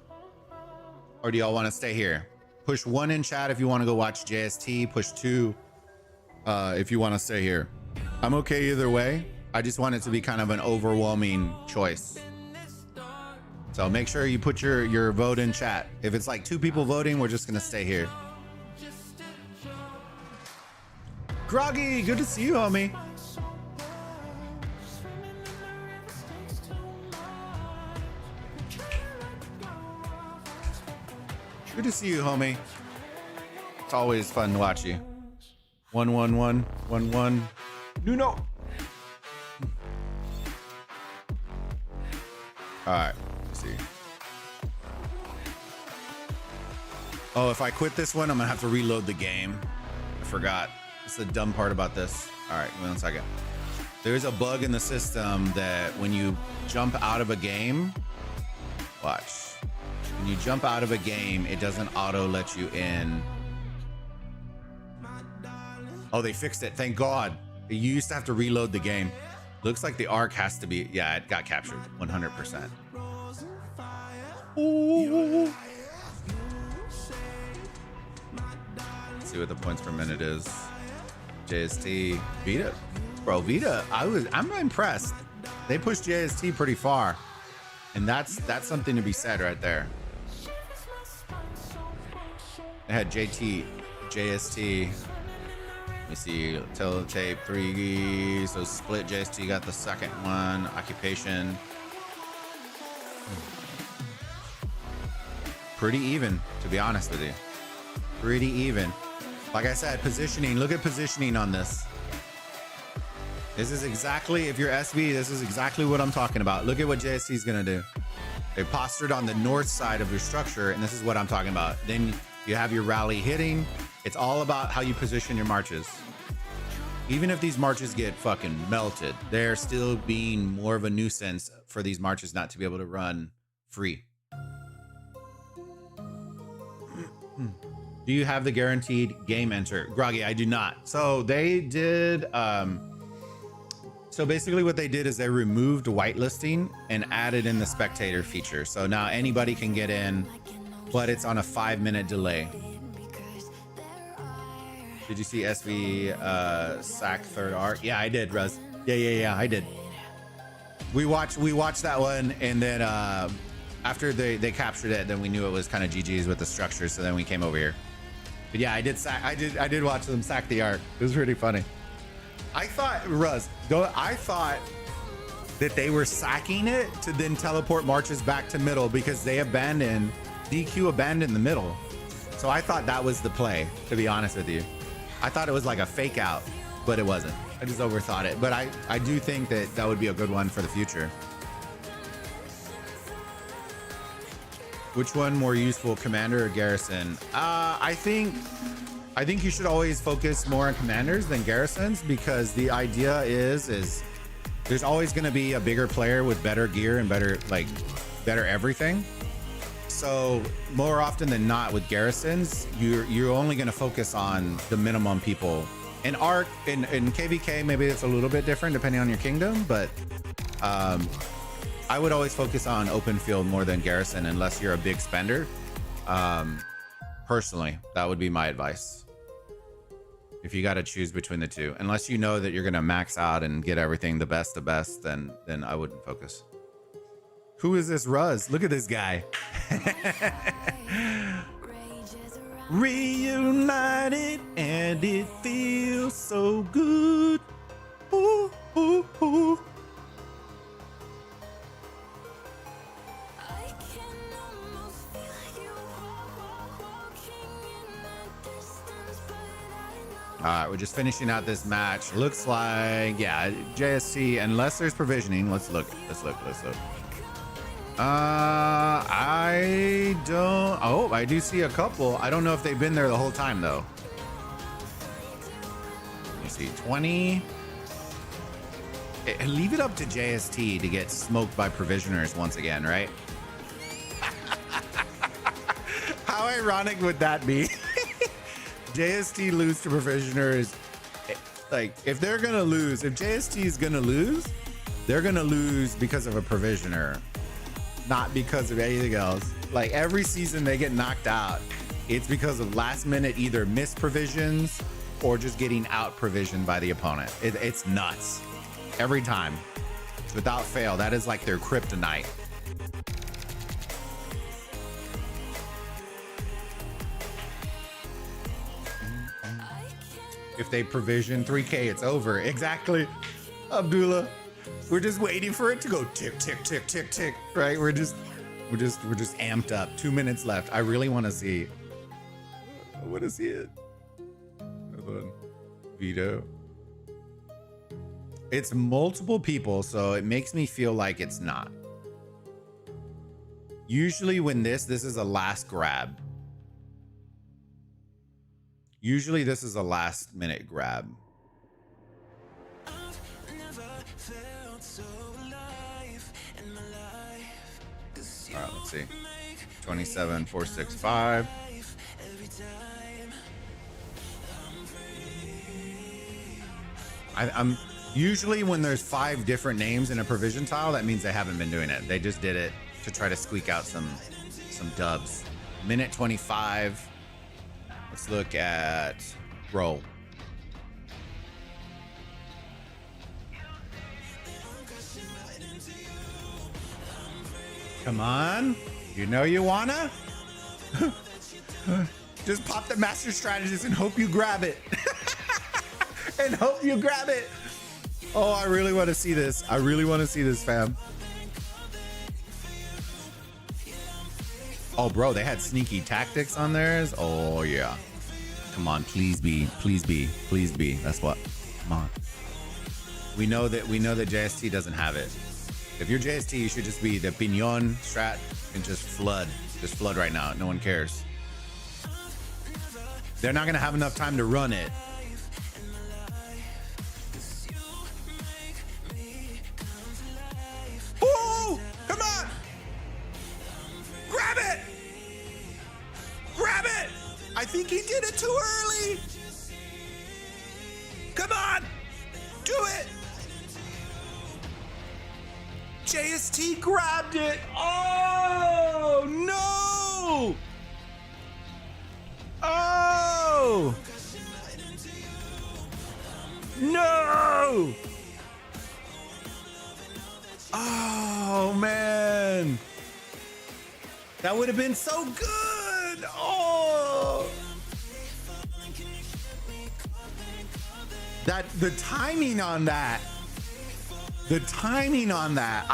Or do y'all want to stay here? Push 1 in chat if you want to go watch JST. Push 2 if you want to stay here. I'm okay either way. I just want it to be kind of an overwhelming choice. So make sure you put your vote in chat. If it's like 2 people voting, we're just gonna stay here. Groggy, good to see you, homie. Good to see you, homie. It's always fun to watch you. 1-1-1, 1-1. Nuno. All right, let's see. Oh, if I quit this one, I'm gonna have to reload the game. I forgot. That's the dumb part about this. All right, give me 1 second. There's a bug in the system that when you jump out of a game, watch. When you jump out of a game, it doesn't auto let you in. Oh, they fixed it. Thank God. You used to have to reload the game. Looks like the arc has to be, yeah, it got captured 100%. Ooh. Let's see what the points per minute is. JST, Vita. Bro, Vita, I'm impressed. They pushed JST pretty far. And that's something to be said right there. They had JST. Let me see, teletape 3, so split JST got the second one, occupation. Pretty even, to be honest with you. Pretty even. Like I said, positioning, look at positioning on this. This is exactly, if you're SV, this is exactly what I'm talking about. Look at what JST is gonna do. They postured on the north side of your structure, and this is what I'm talking about. Then you have your rally hitting. It's all about how you position your marches. Even if these marches get fucking melted, they're still being more of a nuisance for these marches not to be able to run free. Do you have the guaranteed game enter? Groggy, I do not. So they did, so basically what they did is they removed whitelisting and added in the spectator feature. So now anybody can get in, but it's on a 5-minute delay. Did you see SV sack third arc? Yeah, I did, Ruz. Yeah, I did. We watched that one, and then after they captured it, then we knew it was kind of GG's with the structure, so then we came over here. But yeah, I did watch them sack the arc. It was pretty funny. I thought, Ruz, I thought that they were sacking it to then teleport marches back to middle because they abandoned, DQ abandoned the middle. So I thought that was the play, to be honest with you. I thought it was like a fake out, but it wasn't. I just overthought it. But I do think that that would be a good one for the future. Which one more useful, commander or garrison? I think you should always focus more on commanders than garrisons, because the idea is there's always going to be a bigger player with better gear and better everything. So more often than not with garrisons, you're only going to focus on the minimum people. In Arc, in KVK, maybe it's a little bit different depending on your kingdom, but I would always focus on open field more than garrison unless you're a big spender. Personally, that would be my advice. If you got to choose between the two, unless you know that you're going to max out and get everything the best, then I wouldn't focus. Who is this Ruz? Look at this guy. Reunited and it feels so good. Ooh, ooh, ooh. All right, we're just finishing out this match. Looks like, yeah, JST, unless there's provisioning. Let's look. I don't, oh, I do see a couple. I don't know if they've been there the whole time though. Let me see, 20. Leave it up to JST to get smoked by provisioners once again, right? How ironic would that be? JST lose to provisioners. Like, if they're gonna lose, if JST is gonna lose, they're gonna lose because of a provisioner, not because of anything else. Like, every season they get knocked out, it's because of last minute either missed provisions or just getting out provisioned by the opponent. It's nuts. Every time, without fail. That is like their kryptonite. If they provision 3K, it's over. Exactly, Abdullah. We're just waiting for it to go tick, tick, tick, tick, tick. Right? We're just amped up. 2 minutes left. I really want to see. I want to see it. Hold on. Veto. It's multiple people, so it makes me feel like it's not. Usually when this is a last grab. Usually this is a last minute grab. All right, let's see. 27,465. I'm usually when there's 5 different names in a provision tile, that means they haven't been doing it. They just did it to try to squeak out some dubs. Minute 25. Let's look at roll. Come on. You know you wanna? Just pop the master strategist and hope you grab it. And hope you grab it. Oh, I really want to see this. I really want to see this, fam. Oh, bro, they had sneaky tactics on theirs. Oh, yeah. Come on, please be, please be, please be. That's what. Come on. We know that JST doesn't have it. If you're JST, you should just be the Piñon strat and just flood. Just flood right now. No one cares. They're not going to have enough time to run it. He did it too early. Come on. Do it. JST grabbed it. Oh, no. Oh. No. Oh, man. That would have been so good. Oh. The timing on that. The timing on that.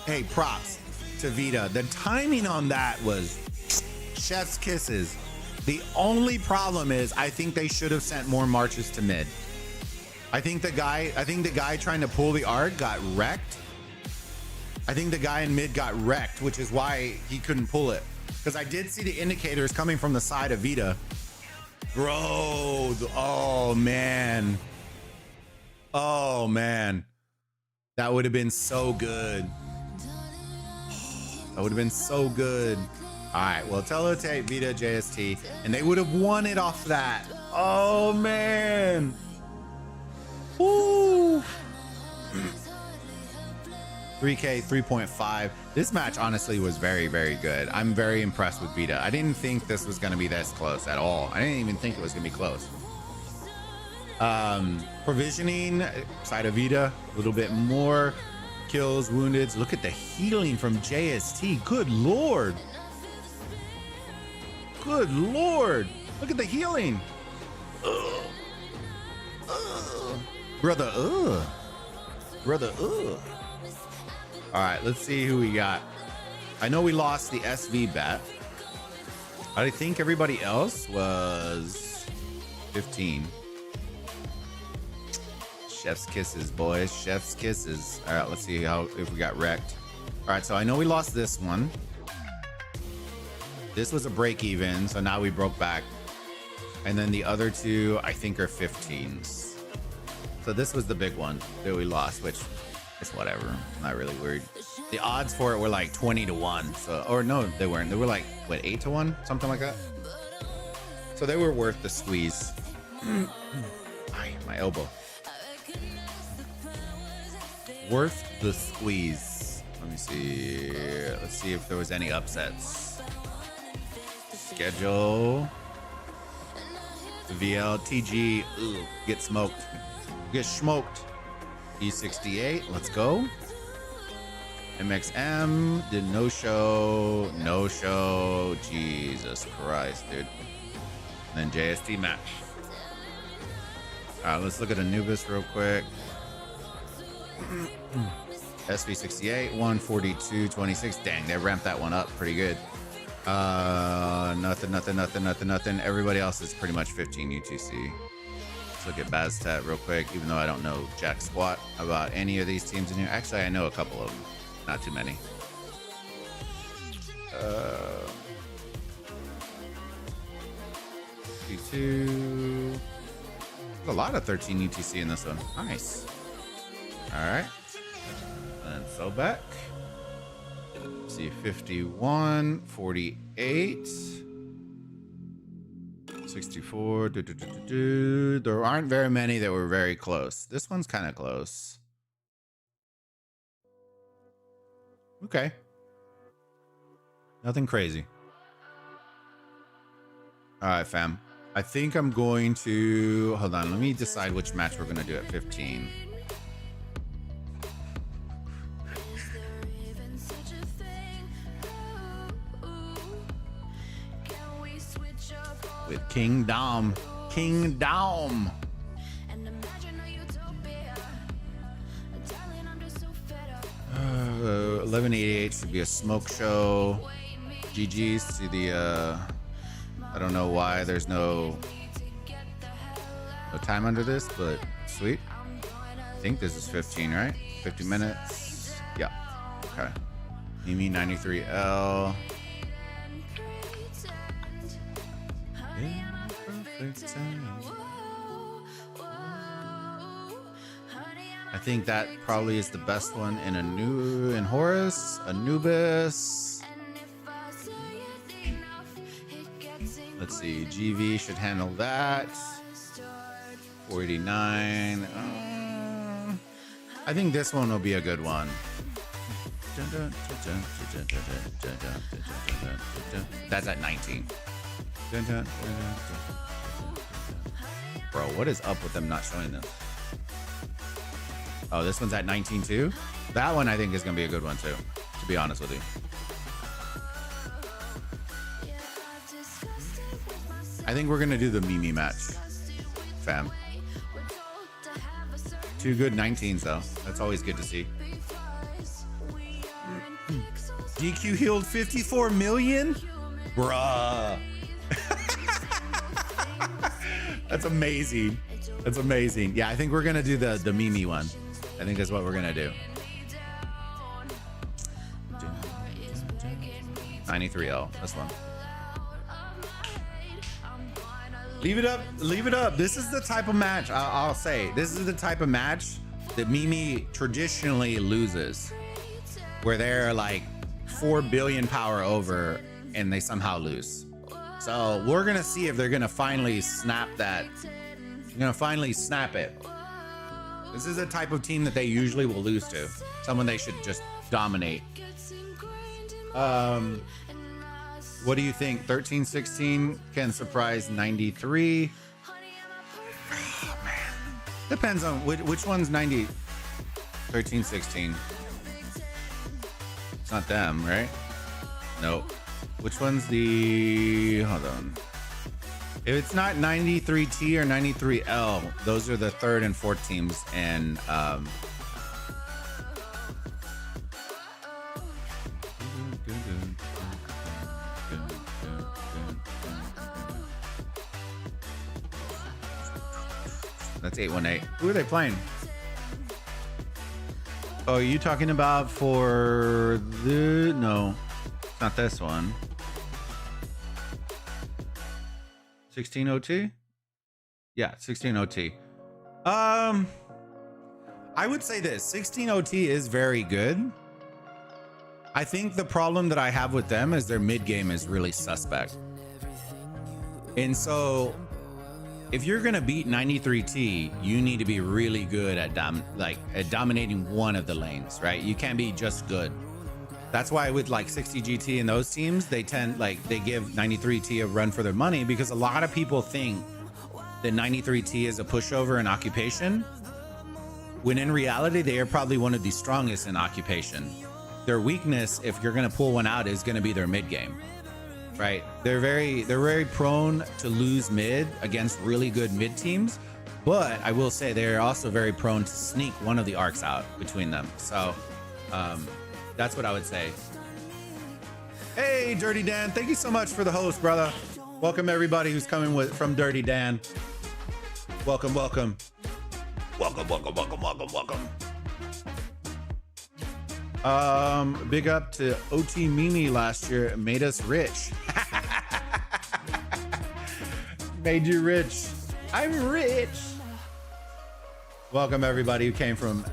Hey, props to Vita. The timing on that was chef's kisses. The only problem is I think they should have sent more marches to mid. I think the guy trying to pull the arc got wrecked. I think the guy in mid got wrecked, which is why he couldn't pull it. Because I did see the indicators coming from the side of Vita. Bro, oh man. Oh man. That would have been so good. That would have been so good. All right, well, Teletape, Vita, JST, and they would have won it off that. Oh man. Woo. 3K 3.5. This match honestly was very, very good. I'm very impressed with Vita. I didn't think this was going to be this close at all. I didn't even think it was going to be close. Provisioning side of Vita, a little bit more kills, woundeds. Look at the healing from JST. Good lord. Good lord. Look at the healing. Brother, brother. All right, let's see who we got. I know we lost the SV bet. I think everybody else was 15. Chef's kisses, boys. Chef's kisses. All right, let's see if we got wrecked. All right, so I know we lost this one. This was a break even, so now we broke back. And then the other two, I think, are 15s. So this was the big one that we lost, which is whatever. I'm not really worried. The odds for it were like 20 to 1. So, or no, they weren't. They were like, what, 8 to 1? Something like that. So they were worth the squeeze. My elbow. Worth the squeeze. Let me see. Let's see if there was any upsets. Schedule. VLTG. Ooh, get smoked. Get smoked. E68. Let's go. MXM did no show. No show. Jesus Christ, dude. And then JST match. All right, let's look at Anubis real quick. SV68 142.26. Dang, they ramped that one up pretty good. Nothing. Everybody else is pretty much 15 UTC. Let's look at Baztat real quick, even though I don't know jack squat about any of these teams in here. Actually, I know a couple of them, not too many. P2. There's a lot of 13 UTC in this one. Nice. All right. And so back. See 51, 48, 64. There aren't very many that were very close. This one's kind of close. Okay. Nothing crazy. All right, fam. I think I'm going to hold on. Let me decide which match we're going to do at 15. With King Dom. 1188 should be a smoke show. GG's to the I don't know why there's no time under this, but sweet. I think this is 15, right? 50 minutes. Yeah. Okay. Mimi 93L. I think that probably is the best one in Horus, Anubis. Let's see. GV should handle that. 489. I think this one will be a good one. That's at 19. Bro, what is up with them not showing this? Oh, this one's at 19 too? That one I think is going to be a good one too, to be honest with you. I think we're going to do the Mimi match, fam. Two good 19s though. That's always good to see. DQ healed 54 million? Bruh. That's amazing. That's amazing. Yeah, I think we're going to do the Mimi one. I think that's what we're going to do. 93L, this one. Leave it up. Leave it up. This is the type of match, I'll say, this is the type of match that Mimi traditionally loses, where they're like 4 billion power over and they somehow lose. So we're going to see if they're going to finally snap that. They're going to finally snap it. This is a type of team that they usually will lose to. Someone they should just dominate. What do you think? 1316 can surprise 93. Oh, man. Depends on which one's 90. 1316. It's not them, right? Nope. Which one's the... Hold on. If it's not 93T or 93L, those are the third and fourth teams. And that's 818. Who are they playing? Oh, are you talking about for the... No, it's not this one. 16 OT? Yeah, 16 OT. I would say this. 16 OT is very good. I think the problem that I have with them is their mid game is really suspect. And so if you're gonna beat 93T, you need to be really good at dominating one of the lanes, right? You can't be just good. That's why with like 60 GT and those teams, they give 93T a run for their money, because a lot of people think that 93T is a pushover in occupation, when in reality, they are probably one of the strongest in occupation. Their weakness, if you're gonna pull one out, is gonna be their mid game. Right, they're very prone to lose mid against really good mid teams, but I will say they're also very prone to sneak one of the arcs out between them. So that's what I would say. Hey, Dirty Dan, thank you so much for the host, brother. Welcome everybody who's coming from Dirty Dan. Welcome, welcome, welcome, welcome, welcome, welcome, welcome. Big up to OT Mimi last year. It made us rich. Made you rich. I'm rich. Welcome everybody who came from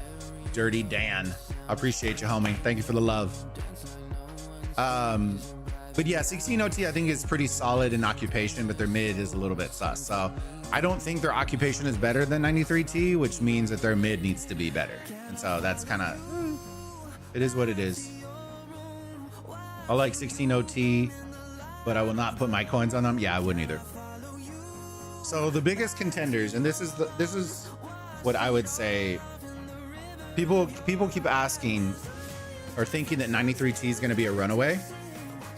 Dirty Dan. I appreciate you, homie. Thank you for the love. But yeah, 16 OT I think is pretty solid in occupation, but their mid is a little bit sus. So I don't think their occupation is better than 93T, which means that their mid needs to be better. And so that's kind of... It is what it is. I like 16 OT, but I will not put my coins on them. Yeah, I wouldn't either. So the biggest contenders, and this is what I would say. People keep asking or thinking that 93T is going to be a runaway.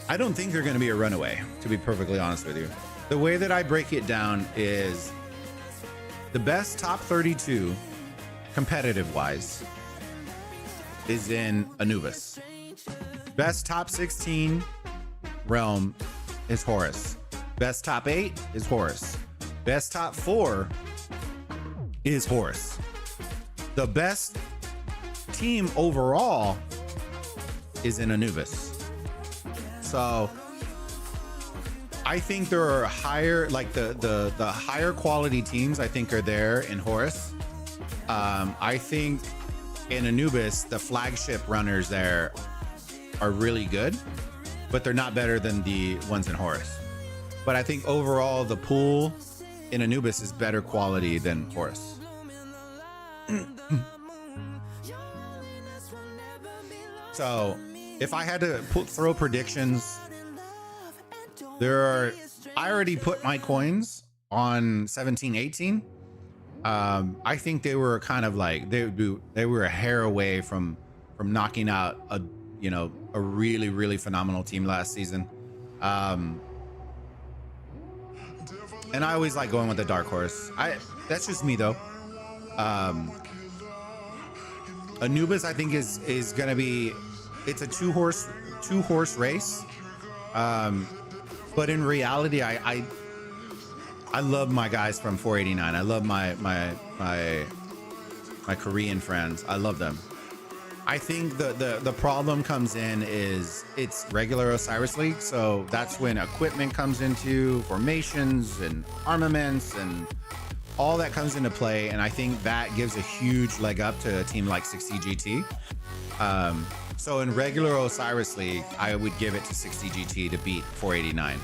I don't think they're going to be a runaway, to be perfectly honest with you. The way that I break it down is the best top 32 competitive wise is in Anubis. Best top 16 realm is Horus. Best top 8 is Horus. Best top 4 is Horus. The best team overall is in Anubis. So I think there are higher, like the higher quality teams I think are there in Horus. I think in Anubis, the flagship runners there are really good, but they're not better than the ones in Horus. but I think overall the pool in Anubis is better quality than Horus. So if I had to throw predictions, I already put my coins on 17-18. I think they were kind of like they were a hair away from knocking out a really, really phenomenal team last season. And I always like going with the dark horse. That's just me though. Anubis, I think is gonna be, it's a two horse race. But in reality, I love my guys from 489. I love my Korean friends. I love them. I think the problem comes in is it's regular Osiris League, so that's when equipment comes into formations and armaments and all that comes into play, and I think that gives a huge leg up to a team like 60GT. So in regular Osiris League, I would give it to 60GT to beat 489.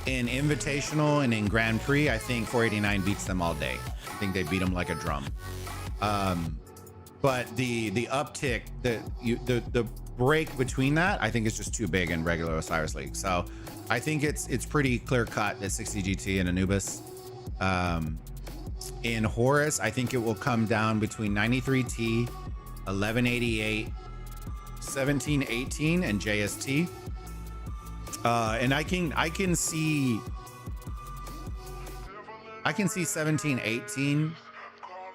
In Invitational and in Grand Prix, I think 489 beats them all day. I think they beat them like a drum. But the uptick, the break between that, I think is just too big in regular Osiris League. So I think it's pretty clear cut that 60GT and Anubis. In Horus, I think it will come down between 93T, 1188, 1718, and JST. And I can see 1718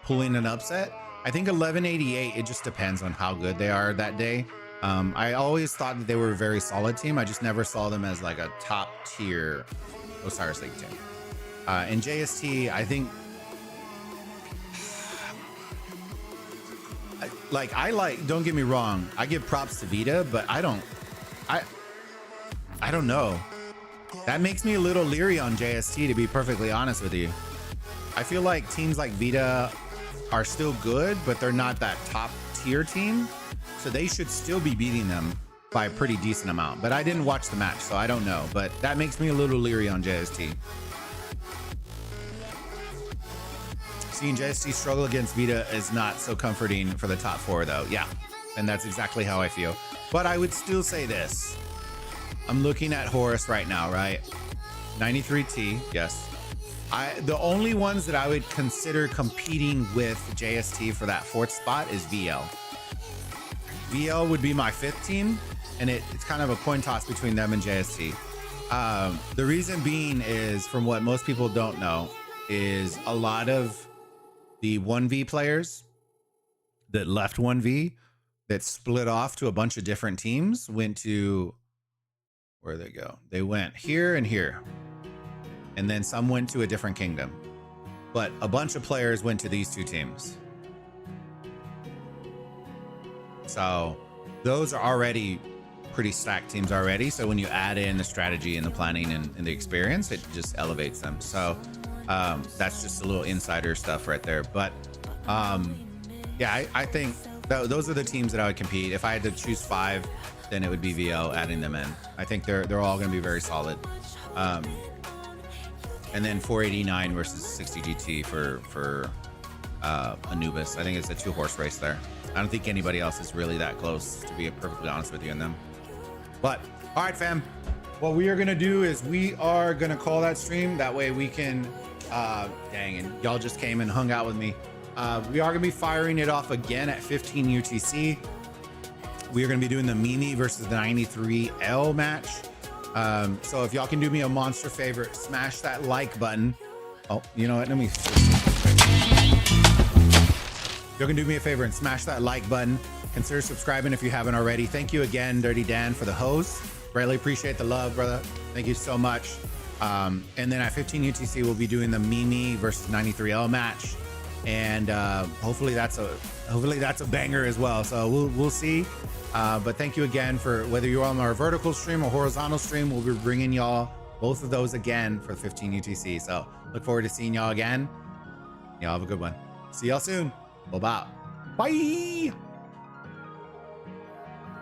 pulling an upset. I think 1188, it just depends on how good they are that day. I always thought that they were a very solid team. I just never saw them as like a top tier Osiris League team. And JST, I think, don't get me wrong, I give props to Vita, but I don't know. That makes me a little leery on JST, to be perfectly honest with you. I feel like teams like Vita are still good, but they're not that top tier team, so they should still be beating them by a pretty decent amount. But I didn't watch the match, so I don't know, but that makes me a little leery on JST. Seeing JST struggle against Vita is not so comforting for the top four though. Yeah, and that's exactly how I feel. But I would still say this. I'm looking at Horus right now, right? 93T, yes. The only ones that I would consider competing with JST for that fourth spot is VL. VL would be my fifth team, and it's kind of a coin toss between them and JST. The reason being is, from what most people don't know, is a lot of the 1v players that left 1v, that split off to a bunch of different teams, went to, where'd they go? They went here and here. And then some went to a different kingdom. But a bunch of players went to these two teams. So those are already pretty stacked teams already. So when you add in the strategy and the planning and the experience, it just elevates them. So that's just a little insider stuff right there. But yeah, I think those are the teams that I would compete. If I had to choose 5, then it would be VL, adding them in. I think they're all going to be very solid. And then 489 versus 60GT for Anubis. I think it's a 2-horse race there. I don't think anybody else is really that close, to be perfectly honest with you, in them. But all right, fam, what we are gonna do is we are gonna call that stream. That way we can dang, and y'all just came and hung out with me. We are gonna be firing it off again at 15 UTC. We are gonna be doing the Mimi versus the 93L match. So if y'all can do me a monster favor, smash that like button. Oh, you know what? Let me. Y'all can do me a favor and smash that like button. Consider subscribing if you haven't already. Thank you again, Dirty Dan, for the host. Really appreciate the love, brother. Thank you so much. And then at 15 UTC, we'll be doing the Mimi versus 93L match, and hopefully that's a banger as well. So we'll see. But thank you again for whether you're on our vertical stream or horizontal stream. We'll be bringing y'all both of those again for 15 UTC. So look forward to seeing y'all again. Y'all have a good one. See y'all soon. Bye-bye. Bye.